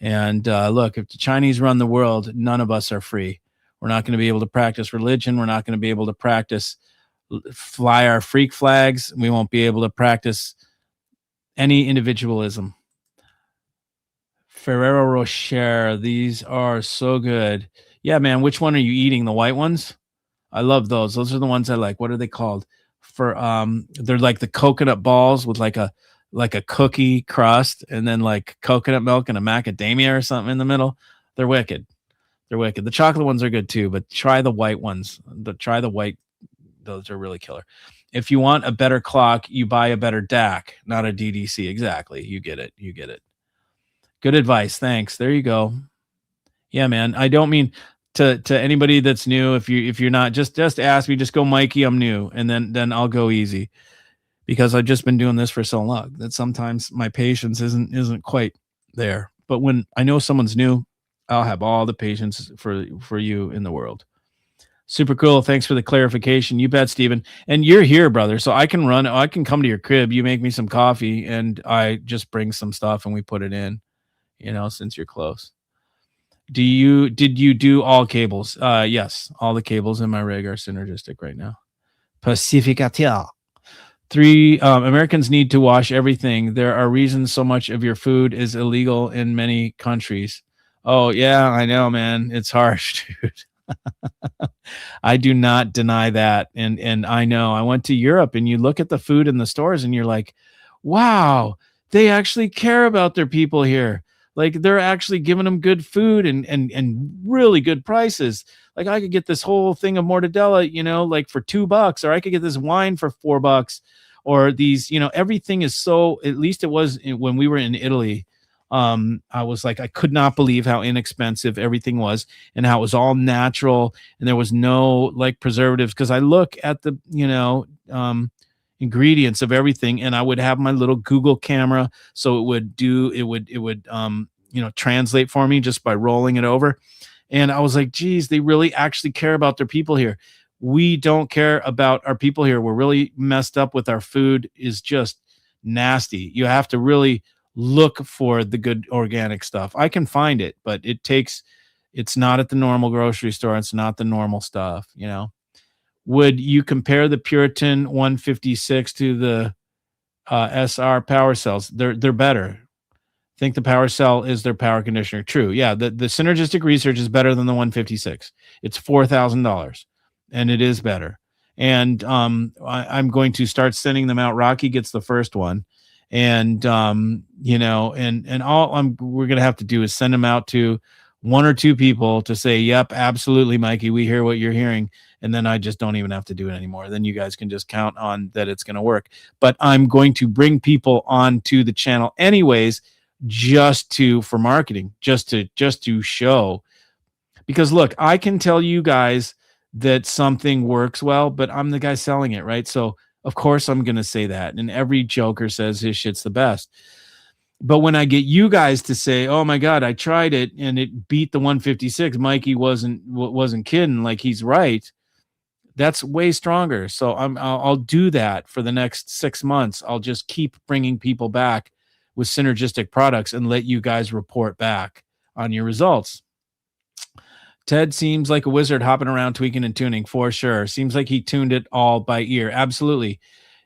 A: And look, if the Chinese run the world, none of us are free. We're not going to be able to practice religion. We're not going to be able to fly our freak flags. We won't be able to practice any individualism. Ferrero Rocher, these are so good. Yeah, man, which one are you eating? The white ones? I love those. Those are the ones I like. What are they called? They're like the coconut balls with like a cookie crust and then like coconut milk and a macadamia or something in the middle. They're wicked. They're wicked. The chocolate ones are good too, but try the white ones. Try the white. Those are really killer. If you want a better clock, you buy a better DAC, not a DDC. Exactly. You get it. You get it. Good advice. Thanks. There you go. Yeah, man. I don't mean to anybody that's new. If you're not, just ask me. Just go, Mikey, I'm new, and then I'll go easy, because I've just been doing this for so long that sometimes my patience isn't quite there. But when I know someone's new, I'll have all the patience for you in the world. Super cool. Thanks for the clarification. You bet, Steven. And you're here, brother. So I can come to your crib. You make me some coffee and I just bring some stuff and we put it in, since you're close. Did you do all cables? Yes. All the cables in my rig are synergistic right now. Pacificateur. 3, Americans need to wash everything. There are reasons so much of your food is illegal in many countries. Oh yeah, I know, man. It's harsh, dude. I do not deny that. And I know I went to Europe and you look at the food in the stores and you're like, wow, they actually care about their people here. Like they're actually giving them good food and really good prices. Like I could get this whole thing of mortadella, like for $2, or I could get this wine for $4, or these, everything is so, at least it was when we were in Italy. I was like, I could not believe how inexpensive everything was and how it was all natural and there was no like preservatives. Cause I look at the, ingredients of everything and I would have my little Google camera. So it would translate for me just by rolling it over. And I was like, geez, they really actually care about their people here. We don't care about our people here. We're really messed up with our food is just nasty. You have to really look for the good organic stuff. I can find it, but it's not at the normal grocery store. It's not the normal stuff, Would you compare the Puritan 156 to the SR power cells? They're better. I think the power cell is their power conditioner. True. Yeah. The synergistic research is better than the 156. It's $4,000 and it is better. And I'm going to start sending them out. Rocky gets the first one. And and all we're gonna have to do is send them out to 1 or 2 people to say, yep, absolutely, Mikey, we hear what you're hearing, and then I just don't even have to do it anymore. Then you guys can just count on that it's gonna work. But I'm going to bring people onto the channel anyways, for marketing, just to show, because look, I can tell you guys that something works well, but I'm the guy selling it, right? So of course I'm going to say that. And every joker says his shit's the best. But when I get you guys to say, oh my God, I tried it and it beat the 156, Mikey wasn't kidding, like he's right, that's way stronger. So I'll do that for the next 6 months. I'll just keep bringing people back with synergistic products and let you guys report back on your results. Ted seems like a wizard hopping around, tweaking and tuning, for sure. Seems like he tuned it all by ear. Absolutely.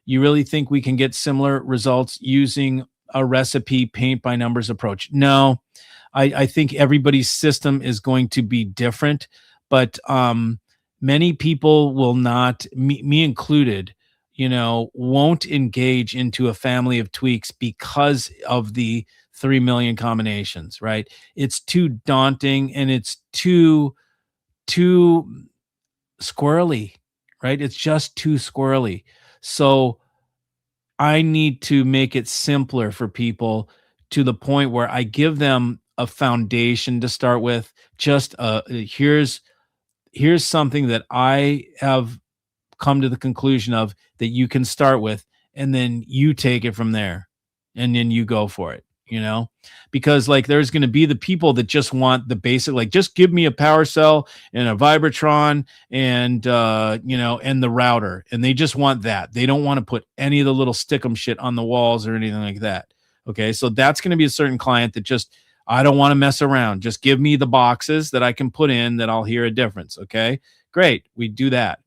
A: You really think we can get similar results using a recipe paint by numbers approach? No, I think everybody's system is going to be different, but many people will not, me included, won't engage into a family of tweaks because of the 3 million combinations, right? It's too daunting and it's too squirrely, right? It's just too squirrely. So I need to make it simpler for people to the point where I give them a foundation to start with. Just here's something that I have come to the conclusion of that you can start with, and then you take it from there, and then you go for it, because like there's going to be the people that just want the basic, like just give me a power cell and a Vibratron and and the router, and they just want that. They don't want to put any of the little stickum shit on the walls or anything like that. Okay, so that's going to be a certain client that just, I don't want to mess around. Just give me the boxes that I can put in that I'll hear a difference. Okay, great. We do that.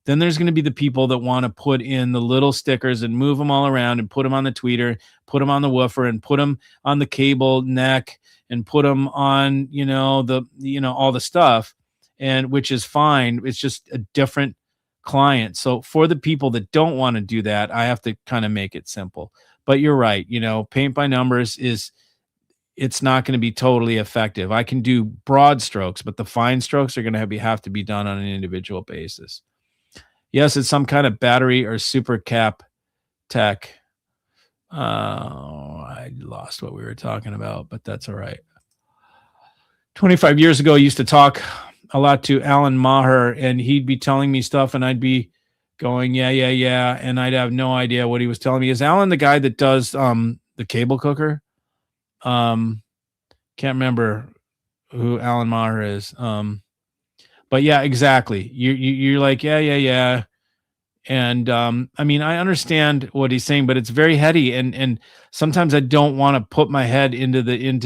A: Then there's going to be the people that want to put in the little stickers and move them all around and put them on the tweeter, put them on the woofer, and put them on the cable neck and put them on, all the stuff, and which is fine. It's just a different client. So for the people that don't want to do that, I have to kind of make it simple. But you're right. Paint by numbers it's not going to be totally effective. I can do broad strokes, but the fine strokes are going to have to be done on an individual basis. Yes, it's some kind of battery or super cap tech. I lost what we were talking about, but that's all right. 25 years ago, I used to talk a lot to Alan Maher, and he'd be telling me stuff, and I'd be going, yeah, and I'd have no idea what he was telling me. Is Alan the guy that does the cable cooker? Can't remember who Alan Maher is. But yeah, exactly. You're like, yeah. And I mean, I understand what he's saying, but it's very heady, and sometimes I don't want to put my head into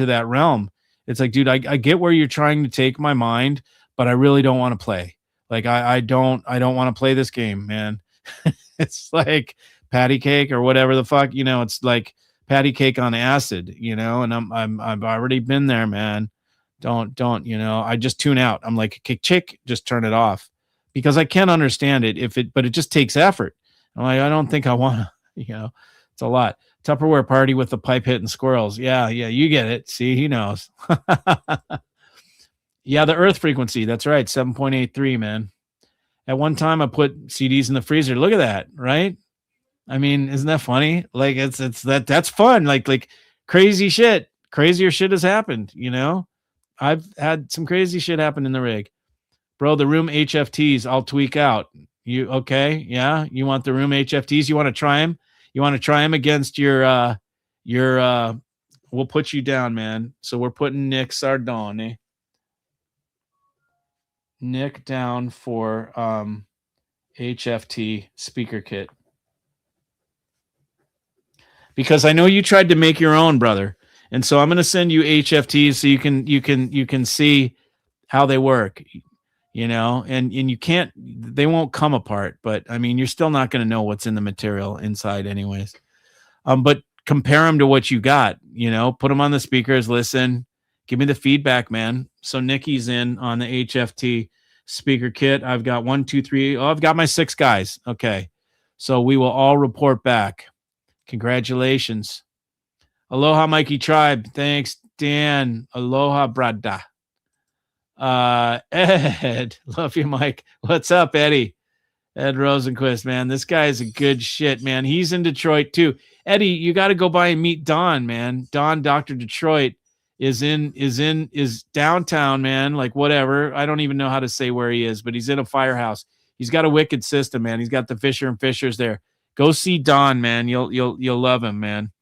A: that realm. It's like, dude, I get where you're trying to take my mind, but I really don't want to play. Like I don't want to play this game, man. It's like patty cake or whatever the fuck, it's like patty cake on acid, and I've already been there, man. Don't, I just tune out. I'm like, chick, just turn it off. Because I can't understand it but it just takes effort. I'm like, I don't think I want to, it's a lot. Tupperware party with the pipe hitting squirrels. Yeah, you get it. See, he knows. Yeah, the earth frequency. That's right. 7.83, man. At one time I put CDs in the freezer. Look at that, right? I mean, isn't that funny? Like that's fun. Like crazy shit. Crazier shit has happened, I've had some crazy shit happen in the rig. Bro, the room HFTs, I'll tweak out. You okay? Yeah. You want the room HFTs? You want to try them? You want to try them against your we'll put you down, man. So we're putting Nick Sardone. Nick down for HFT speaker kit. Because I know you tried to make your own, brother. And so I'm going to send you HFTs so you can see how they work. And you can't, they won't come apart, but I mean, you're still not going to know what's in the material inside anyways. But compare them to what you got, put them on the speakers, listen, give me the feedback, man. So Nikki's in on the HFT speaker kit. I've got 1, 2, 3. Oh, I've got my 6 guys. Okay. So we will all report back. Congratulations. Aloha, Mikey Tribe. Thanks, Dan. Aloha, brada. Ed, love you, Mike. What's up, Eddie? Ed Rosenquist, man. This guy is a good shit, man. He's in Detroit too. Eddie, you got to go by and meet Don, man. Don, Dr. Detroit is downtown, man. Like whatever. I don't even know how to say where he is, but he's in a firehouse. He's got a wicked system, man. He's got the Fisher and Fishers there. Go see Don, man. You'll love him, man.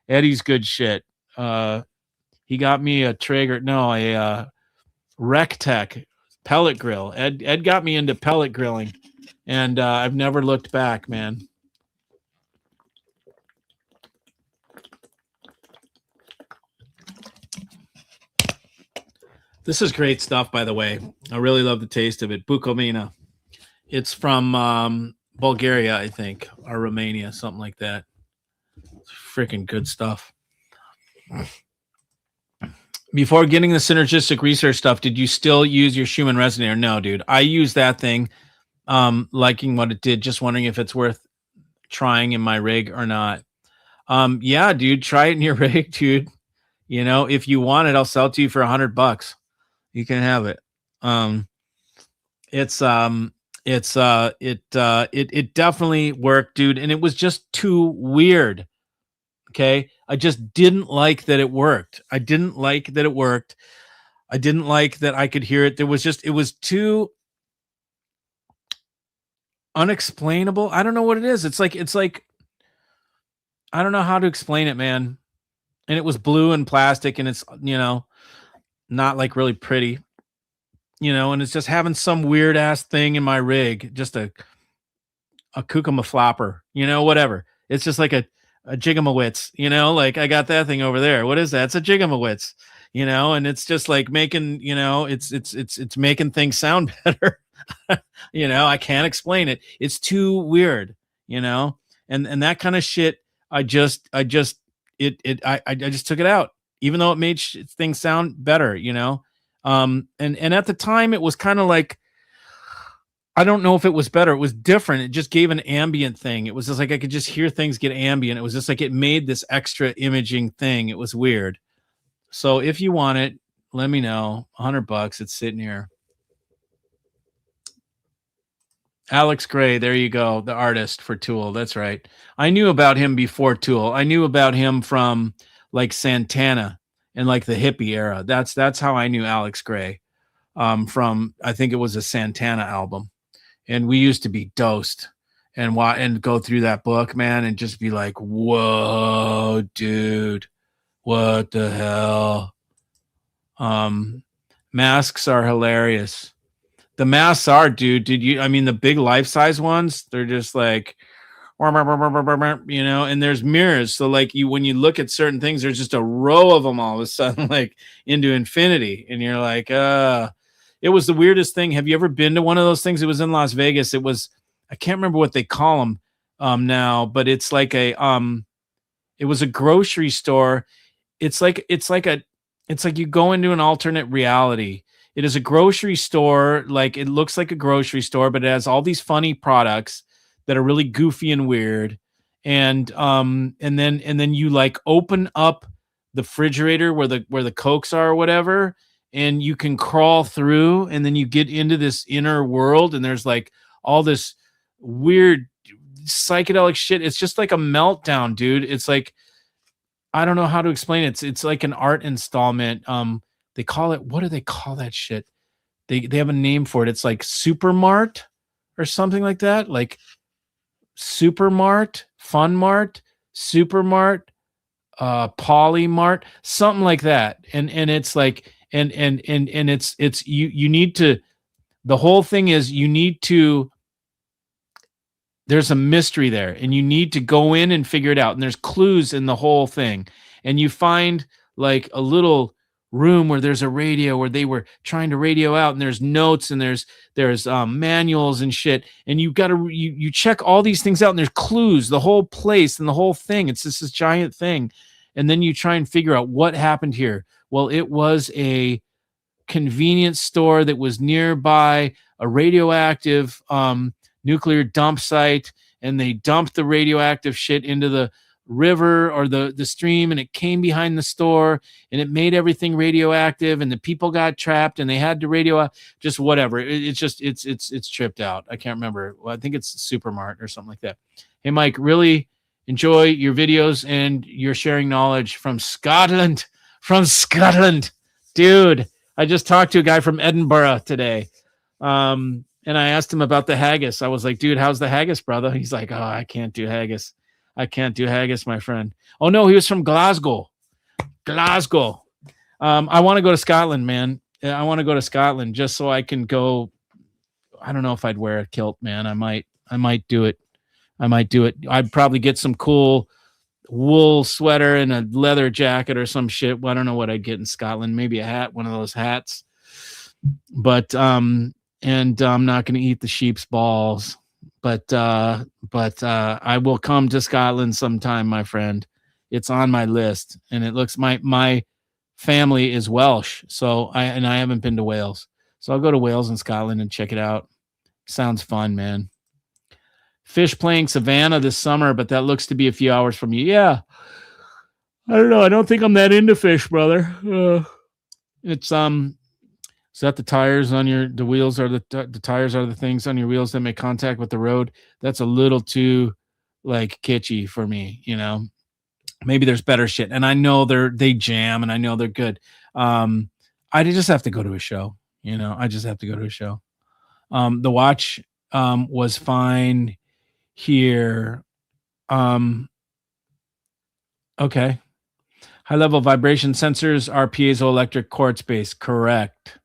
A: Eddie's good shit. He got me a Traeger, a Rectech pellet grill. Ed got me into pellet grilling, and I've never looked back, man. This is great stuff, by the way. I really love the taste of it. Bukovina. It's from Bulgaria, I think, or Romania, something like that. Freaking good stuff. Before getting the synergistic research stuff, did you still use your Schumann resonator? No, dude. I use that thing, liking what it did, just wondering if it's worth trying in my rig or not. Yeah, dude, try it in your rig, dude. You know, if you want it, I'll sell it to you for $100. You can have it. It definitely worked, dude, and it was just too weird. Okay, I just didn't like that it worked. I didn't like that it worked. I didn't like that I could hear it. It was too unexplainable. I don't know what it is. It's like I don't know how to explain it, man. And it was blue and plastic, and it's, you know, not like really pretty, you know, and it's just having some weird ass thing in my rig, just a kukama flopper, you know, whatever. It's just like a jigamawitz, you know, like I got that thing over there. What is that? It's a jigamawitz, you know, and it's just like making, you know, it's making things sound better. You know, I can't explain it. It's too weird, you know, and that kind of shit. I just took it out, even though it made things sound better, you know. And at the time it was kind of like, I don't know if it was better. It was different. It just gave an ambient thing. It was just like I could just hear things get ambient. It was just like it made this extra imaging thing. It was weird. So if you want it, let me know. $100. It's sitting here. Alex Gray, there you go. The artist for Tool. That's right. I knew about him before Tool. I knew about him from like Santana and like the hippie era. That's how I knew Alex Gray. From, I think it was a Santana album. And we used to be dosed and go through that book, man, and just be like, whoa, dude, what the hell? Masks are hilarious. The masks are, dude. I mean, the big life size ones, they're just like, you know, and there's mirrors. So like when you look at certain things, there's just a row of them all of a sudden, like into infinity. And you're like, it was the weirdest thing. Have you ever been to one of those things? It was in Las Vegas. It was, I can't remember what they call them now, but it's like it was a grocery store. It's like you go into an alternate reality. It is a grocery store. Like it looks like a grocery store, but it has all these funny products that are really goofy and weird. And then you like open up the refrigerator where the Cokes are or whatever, and you can crawl through, and then you get into this inner world, and there's like all this weird psychedelic shit. It's just like a meltdown, dude. It's like, I don't know how to explain it. It's like an art installment. They call it, what do they call that shit? They have a name for it. It's like Supermart or something like that. Like Supermart, Fun Mart, Supermart, Polymart, something like that. And it's like, and it's you need to, the whole thing is you need to, there's a mystery there, and you need to go in and figure it out. And there's clues in the whole thing. And you find like a little room where there's a radio where they were trying to radio out, and there's notes, and there's manuals and shit. And you got to, you check all these things out, and there's clues, the whole place and the whole thing. It's just this giant thing. And then you try and figure out what happened here. Well, it was a convenience store that was nearby a radioactive nuclear dump site, and they dumped the radioactive shit into the river or the stream, and it came behind the store, and it made everything radioactive, and the people got trapped, and they had to just whatever. It's tripped out. I can't remember. Well, I think it's Supermart or something like that. Hey, Mike, really enjoy your videos and your sharing knowledge from Scotland. Dude. I just talked to a guy from Edinburgh today. And I asked him about the haggis. I was like, dude, how's the haggis, brother? He's like, oh, I can't do haggis. My friend. Oh, no, he was from Glasgow. I want to go to Scotland, man. I want to go to Scotland just so I can go. I don't know if I'd wear a kilt, man. I might do it. I'd probably get some cool wool sweater and a leather jacket or some shit. Well, I don't know what I'd get in Scotland. Maybe a hat, one of those hats. But and I'm not going to eat the sheep's balls. But I will come to Scotland sometime, my friend. It's on my list, and it looks my family is Welsh. So I haven't been to Wales. So I'll go to Wales and Scotland and check it out. Sounds fun, man. Fish playing Savannah this summer, but that looks to be a few hours from you. Yeah. I don't know. I don't think I'm that into fish, brother. It's is that the tires on the wheels are the tires are the things on your wheels that make contact with the road? That's a little too like kitschy for me, Maybe there's better shit. And I know they jam and I know they're good. I just have to go to a show, I just have to go to a show. The watch was fine here. Okay. High level vibration sensors are piezoelectric quartz based. Correct.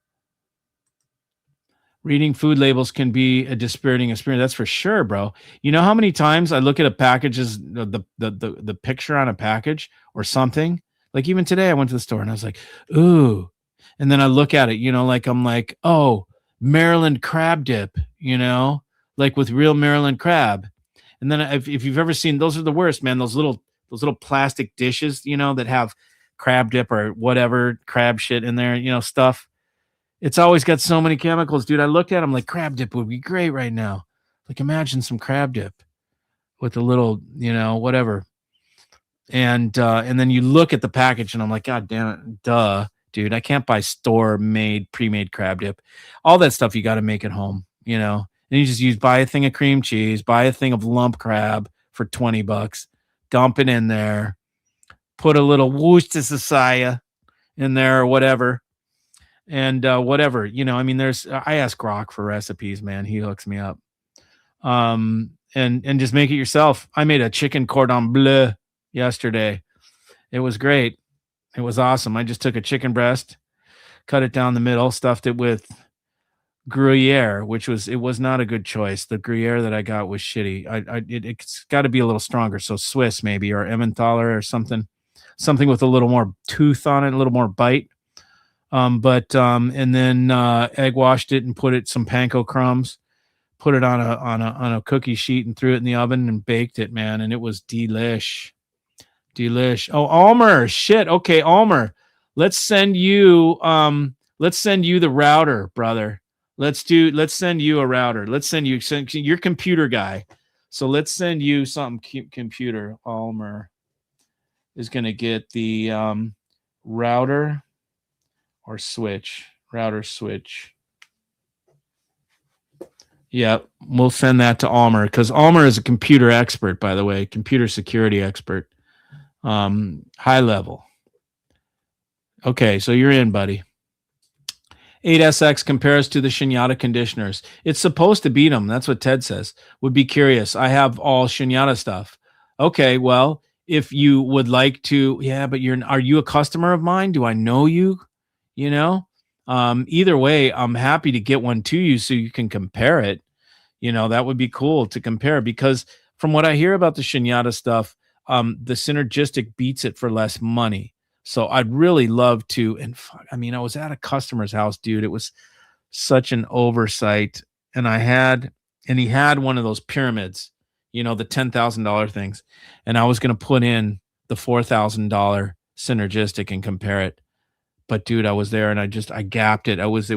A: Reading food labels can be a dispiriting experience. That's for sure, bro. You know how many times I look at a package, the picture on a package or something? Like even today I went to the store and I was like, ooh. And then I look at it, like I'm like, oh, Maryland crab dip, like with real Maryland crab. And then if you've ever seen, those are the worst, man. Those little plastic dishes, that have crab dip or whatever crab shit in there, stuff. It's always got so many chemicals, dude. I looked at them like crab dip would be great right now. Like imagine some crab dip with a little, whatever. And then you look at the package and I'm like, God damn it, duh, dude. I can't buy store-made, pre-made crab dip. All that stuff you got to make at home, And you just buy a thing of cream cheese, buy a thing of lump crab for $20, dump it in there, put a little Worcestershire in there or whatever. And whatever, I ask Grok for recipes, man. He hooks me up. And just make it yourself. I made a chicken cordon bleu yesterday. It was great. It was awesome. I just took a chicken breast, cut it down the middle, stuffed it with Gruyere, it was not a good choice. The Gruyere that I got was shitty. It's got to be a little stronger. So Swiss maybe, or Emmentaler or something with a little more tooth on it, a little more bite. And then egg washed it and put some panko crumbs, put it on a cookie sheet and threw it in the oven and baked it, man. And it was delish. Oh, Almer, shit. Okay, Almer, let's send you the router, brother. Let's send you a router. Let's send your computer guy. So let's send you something computer. Almer is going to get the router. Or router switch. Yeah, we'll send that to Almer because Almer is a computer expert, by the way, computer security expert. High level. Okay, so you're in, buddy. 8SX compares to the Shunyata conditioners. It's supposed to beat them. That's what Ted says. Would be curious. I have all Shunyata stuff. Okay, well, if you would like to, yeah, but are you a customer of mine? Do I know you? Either way, I'm happy to get one to you so you can compare it. That would be cool to compare because from what I hear about the Shunyata stuff, the Synergistic beats it for less money. So I'd really love to. And I was at a customer's house, dude. It was such an oversight. And he had one of those pyramids, the $10,000 things. And I was going to put in the $4,000 Synergistic and compare it. But dude, I was there and I gapped it. It was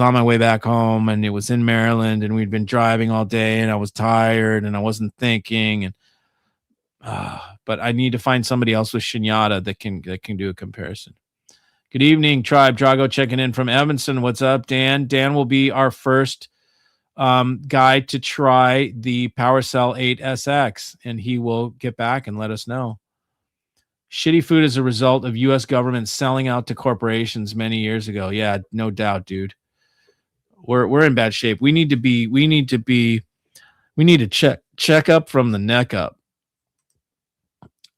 A: on my way back home and it was in Maryland and we'd been driving all day and I was tired and I wasn't thinking and but I need to find somebody else with Shunyata that can do a comparison. Good evening, Tribe. Drago checking in from Evanston. What's up, Dan? Dan will be our first guy to try the PowerCell 8SX and he will get back and let us know. Shitty food is a result of U.S. government selling out to corporations many years ago. Yeah, no doubt, dude. We're in bad shape. We need to check up from the neck up.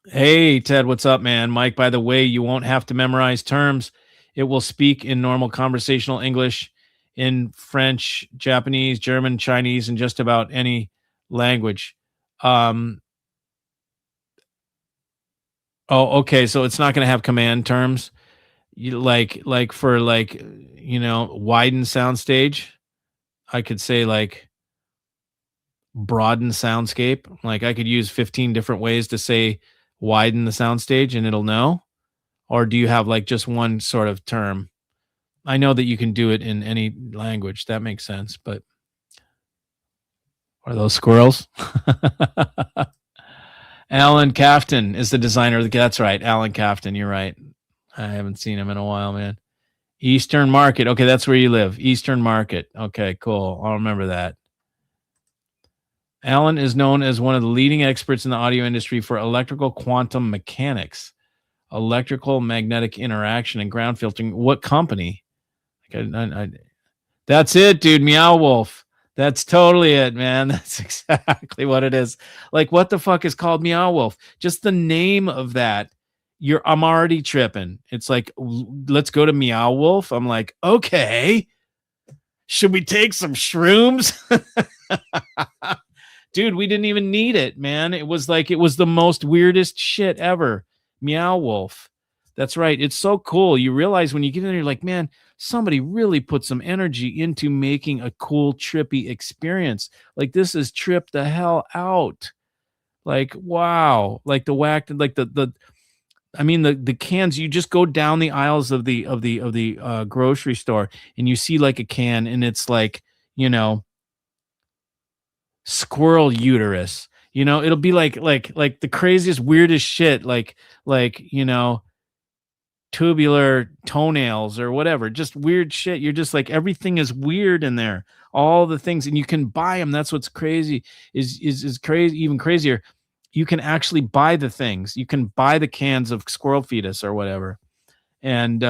A: Hey, Ted, what's up, man? Mike, by the way, you won't have to memorize terms. It will speak in normal conversational English, in French, Japanese, German, Chinese, and just about any language. Oh, okay. So it's not going to have command terms. You widen soundstage. I could say broaden soundscape. I could use 15 different ways to say widen the soundstage and it'll know. or do you have like just one sort of term? I know that you can do it in any language. That makes sense, but are those squirrels? Alan Kafton is the designer. That's right. Alan Kafton. You're right. I haven't seen him in a while, man. Eastern Market. Okay, that's where you live. Eastern Market. Okay, cool. I'll remember that. Alan is known as one of the leading experts in the audio industry for electrical quantum mechanics, electrical magnetic interaction, and ground filtering. What company? That's it, dude. Meow Wolf. That's totally it, man. That's exactly what it is. Like, what the fuck is called Meow Wolf? Just the name of that. I'm already tripping. It's like, let's go to Meow Wolf. I'm like, okay. Should we take some shrooms? Dude, we didn't even need it, man. It was the most weirdest shit ever. Meow Wolf. That's right. It's so cool. You realize when you get in there, you're like, man, somebody really put some energy into making a cool, trippy experience. Like, this is trip the hell out. Like, wow. Like the whack, like the cans. You just go down the aisles of the grocery store and you see like a can, and it's like, squirrel uterus. It'll be like the craziest, weirdest shit, like tubular toenails or whatever, just weird shit. You're just like, everything is weird in there, all the things, and you can buy them. That's what's crazy, is crazy, even crazier. You can actually buy the things. You can buy the cans of squirrel fetus or whatever, and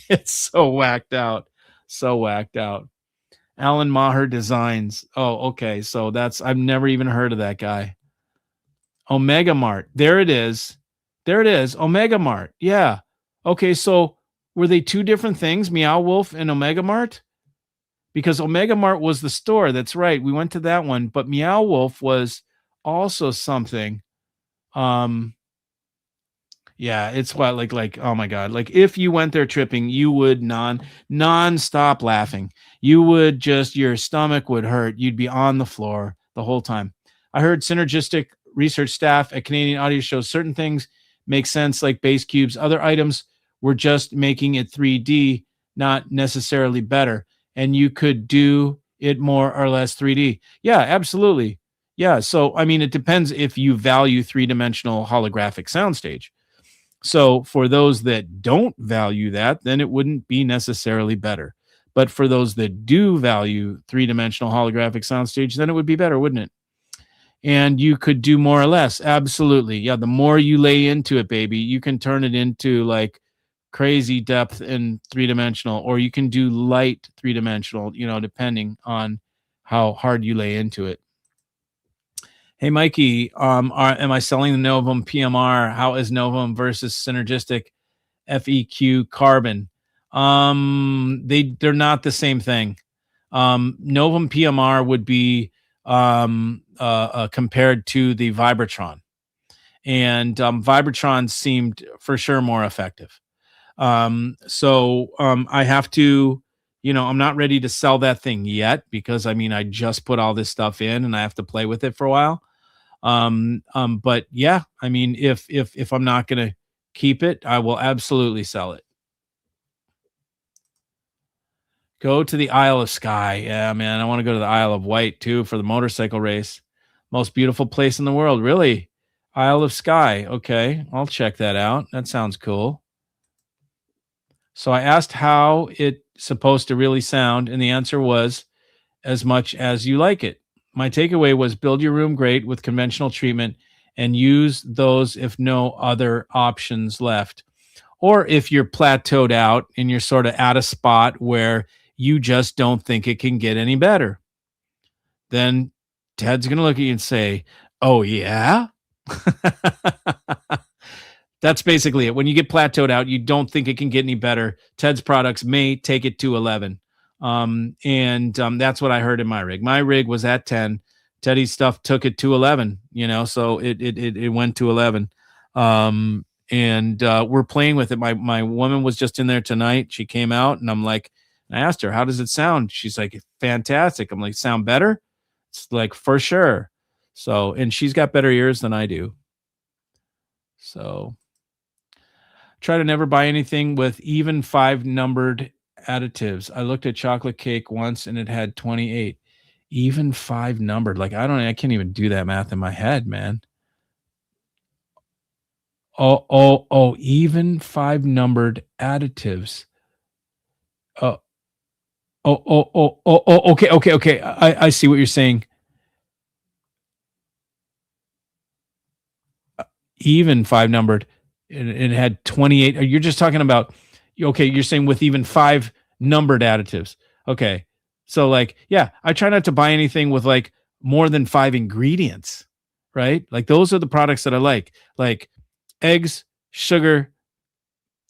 A: it's so whacked out. Alan Maher Designs. Oh, okay. So I've never even heard of that guy. Omega Mart. There it is. Omega Mart. Yeah. Okay. So were they two different things, Meow Wolf and Omega Mart? Because Omega Mart was the store. That's right. We went to that one. But Meow Wolf was also something. Yeah, it's what, like, oh my God. Like, if you went there tripping, you would non-stop laughing. You would your stomach would hurt. You'd be on the floor the whole time. I heard Synergistic Research staff at Canadian Audio shows certain things make sense, like bass cubes. Other items were just making it 3D, not necessarily better. And you could do it more or less 3D. Yeah, absolutely. Yeah, so, it depends if you value three-dimensional holographic soundstage. So for those that don't value that, then it wouldn't be necessarily better. But for those that do value three-dimensional holographic soundstage, then it would be better, wouldn't it? And you could do more or less. Absolutely. Yeah, the more you lay into it, baby, you can turn it into like crazy depth in three-dimensional, or you can do light three-dimensional, depending on how hard you lay into it. Hey, Mikey, am I selling the Novum PMR? How is Novum versus Synergistic FEQ Carbon? They're not the same thing. Novum PMR would be compared to the Vibratron, and Vibratron seemed for sure more effective. So I have to, I'm not ready to sell that thing yet, because I just put all this stuff in and I have to play with it for a while. But yeah, if I'm not going to keep it, I will absolutely sell it. Go to the Isle of Skye. Yeah, man, I want to go to the Isle of Wight too for the motorcycle race. Most beautiful place in the world, really. Isle of Skye. Okay, I'll check that out. That sounds cool. So I asked how it's supposed to really sound, and the answer was as much as you like it. My takeaway was build your room great with conventional treatment and use those if no other options left. Or if you're plateaued out and you're sort of at a spot where you just don't think it can get any better, then Ted's going to look at you and say, oh, yeah? That's basically it. When you get plateaued out, you don't think it can get any better. Ted's products may take it to 11. That's what I heard in my rig. My rig was at 10. Teddy's stuff took it to 11, so it went to 11. We're playing with it. My woman was just in there tonight. She came out and I asked her, how does it sound? She's like, fantastic. I'm like, sound better? It's like, for sure. So, and she's got better ears than I do. So try to never buy anything with even 5 numbered additives. I looked at chocolate cake once and it had 28. Even 5 numbered. Like, I can't even do that math in my head, man. Oh, even 5 numbered additives. Okay. I see what you're saying. Even 5 numbered. It had 28. You're just talking about, okay, you're saying with even 5 numbered additives. Okay. So like, yeah, I try not to buy anything with like more than 5 ingredients, right? Like those are the products that I like eggs, sugar,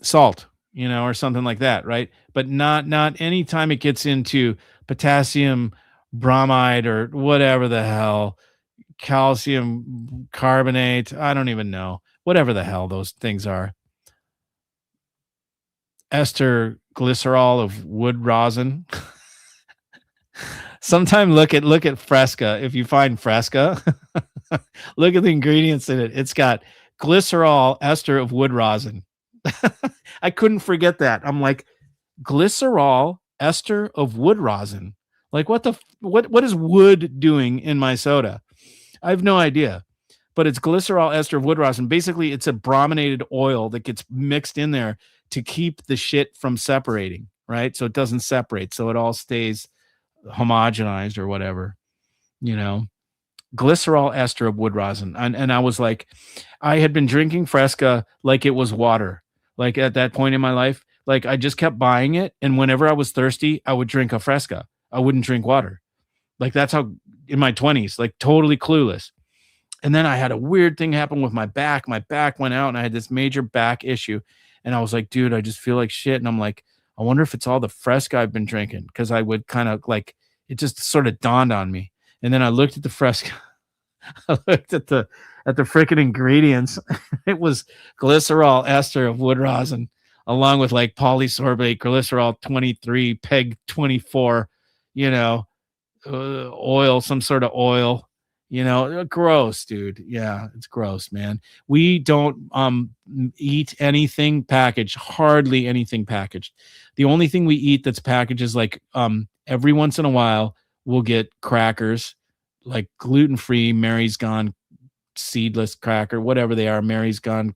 A: salt, or something like that, right? But not anytime it gets into potassium bromide or whatever the hell, calcium carbonate, I don't even know, whatever the hell those things are. Ester glycerol of wood rosin. Sometime look at Fresca. If you find Fresca, look at the ingredients in it. It's got glycerol, ester of wood rosin. I couldn't forget that. I'm like, glycerol, ester of wood rosin. Like what is wood doing in my soda? I have no idea. But it's glycerol, ester of wood rosin. Basically, it's a brominated oil that gets mixed in there to keep the shit from separating, right? So it doesn't separate. So it all stays homogenized or whatever, glycerol ester of wood rosin. And I was like, I had been drinking Fresca like it was water. Like at that point in my life, like I just kept buying it. And whenever I was thirsty, I would drink a Fresca. I wouldn't drink water. Like that's how in my 20s, like totally clueless. And then I had a weird thing happen with my back. My back went out and I had this major back issue. And I was like, dude, I just feel like shit. And I'm like, I wonder if it's all the Fresca I've been drinking. Cause I would kind of like, it just sort of dawned on me. And then I looked at the Fresca. I looked at the freaking ingredients. It was glycerol ester of wood rosin, along with like polysorbate, glycerol 23, peg 24, oil, some sort of oil. Gross, dude. Yeah, it's gross, man. We don't eat anything packaged, hardly anything packaged. The only thing we eat that's packaged is like every once in a while we'll get crackers, like gluten-free Mary's Gone seedless cracker, whatever they are, Mary's Gone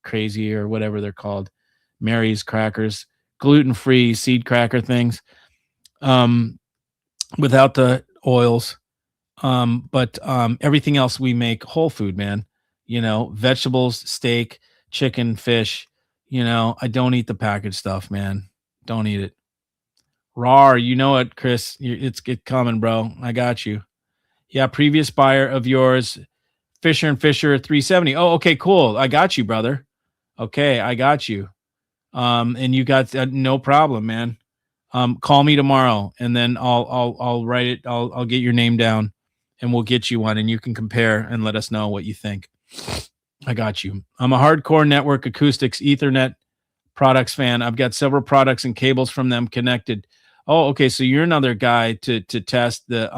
A: Crazy or whatever they're called, Mary's crackers, gluten-free seed cracker things, without the oils. But everything else we make whole food, man. Vegetables, steak, chicken, fish. I don't eat the packaged stuff, man. Don't eat it. Raw, you know it, Chris. It's coming, bro. I got you. Yeah, previous buyer of yours, Fisher and Fisher 370. Oh, okay, cool. I got you, brother. Okay, I got you. And you got no problem, man. Call me tomorrow, and then I'll write it. I'll get your name down, and we'll get you one, and you can compare and let us know what you think. I got you. I'm a hardcore network acoustics Ethernet products fan. I've got several products and cables from them connected. Oh, okay. So you're another guy to test the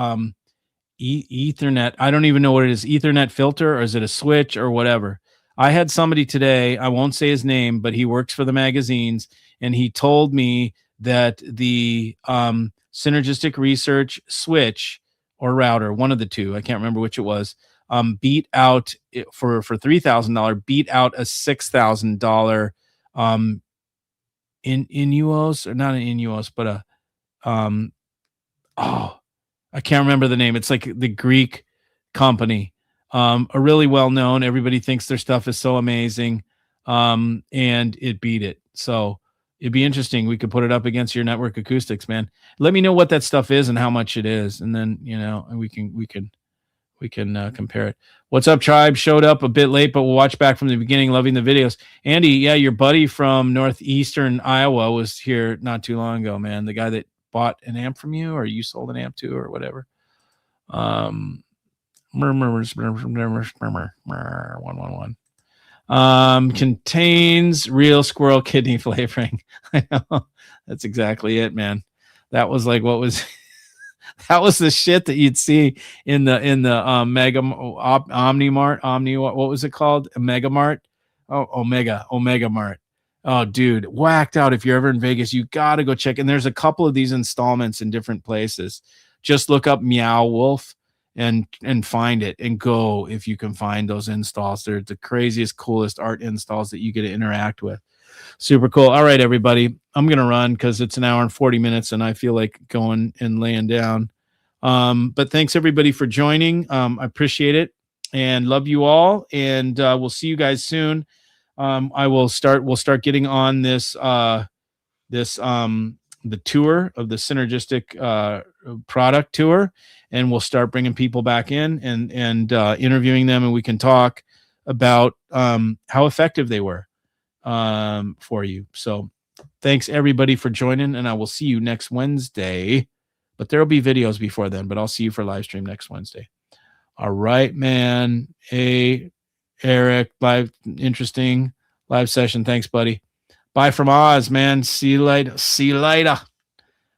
A: Ethernet. I don't even know what it is. Ethernet filter, or is it a switch or whatever? I had somebody today, I won't say his name, but he works for the magazines, and he told me that the Synergistic Research switch or router, one of the two, I can't remember which it was, beat out for $3,000, beat out a $6,000 Inuos, or not an Inuos, but a I can't remember the name. It's like the Greek company, a really well known. Everybody thinks their stuff is so amazing, and it beat it. So it'd be interesting. We could put it up against your network acoustics, man. Let me know what that stuff is and how much it is, and then we can compare it. What's up, tribe? Showed up a bit late, but we'll watch back from the beginning. Loving the videos. Andy, yeah, your buddy from northeastern Iowa was here not too long ago, man. The guy that bought an amp from you, or you sold an amp to, or whatever. 111. Contains real squirrel kidney flavoring. I know. That's exactly it, man. That was like what was that was the shit that you'd see in the Mega Omnimart, what was it called? A Mega Mart. Oh, Omega Mart. Oh, dude, whacked out. If you're ever in Vegas, you got to go check. And there's a couple of these installments in different places. Just look up Meow Wolf and find it, and go if you can find those installs. They're the craziest, coolest art installs that you get to interact with. Super cool. All right, everybody. I'm going to run because it's an hour and 40 minutes and I feel like going and laying down. But thanks everybody for joining. I appreciate it and love you all. And we'll see you guys soon. We'll start getting on this, the tour of the synergistic product tour, and we'll start bringing people back in and interviewing them, and we can talk about how effective they were for you. So thanks everybody for joining, and I will see you next Wednesday. But there'll be videos before then, but I'll see you for live stream next Wednesday. All right, man. Hey, Eric, interesting live session. Thanks, buddy. Bye from Oz, man. See you later. See you later.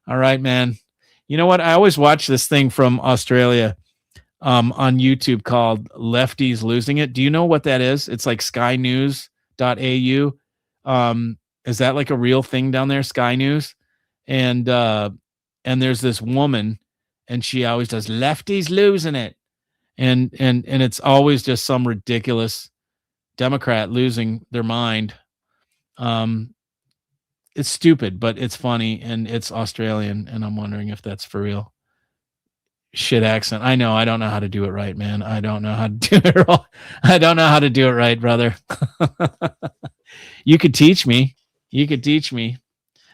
A: All right, man. You know what? I always watch this thing from Australia on YouTube called Lefties Losing It. Do you know what that is? It's like skynews.au. Is that like a real thing down there, Sky News? And there's this woman, and she always does lefties losing it. And it's always just some ridiculous Democrat losing their mind. It's stupid, but it's funny, and it's Australian, and I'm wondering if that's for real. Shit accent. I know. I don't know how to do it right, man. I don't know how to do it right. I don't know how to do it right, brother. You could teach me. You could teach me.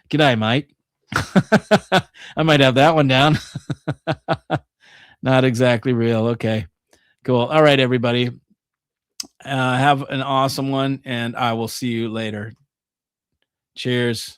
A: G'day, mate. I might have that one down. Not exactly real. Okay, cool. All right, everybody. Have an awesome one, and I will see you later. Cheers.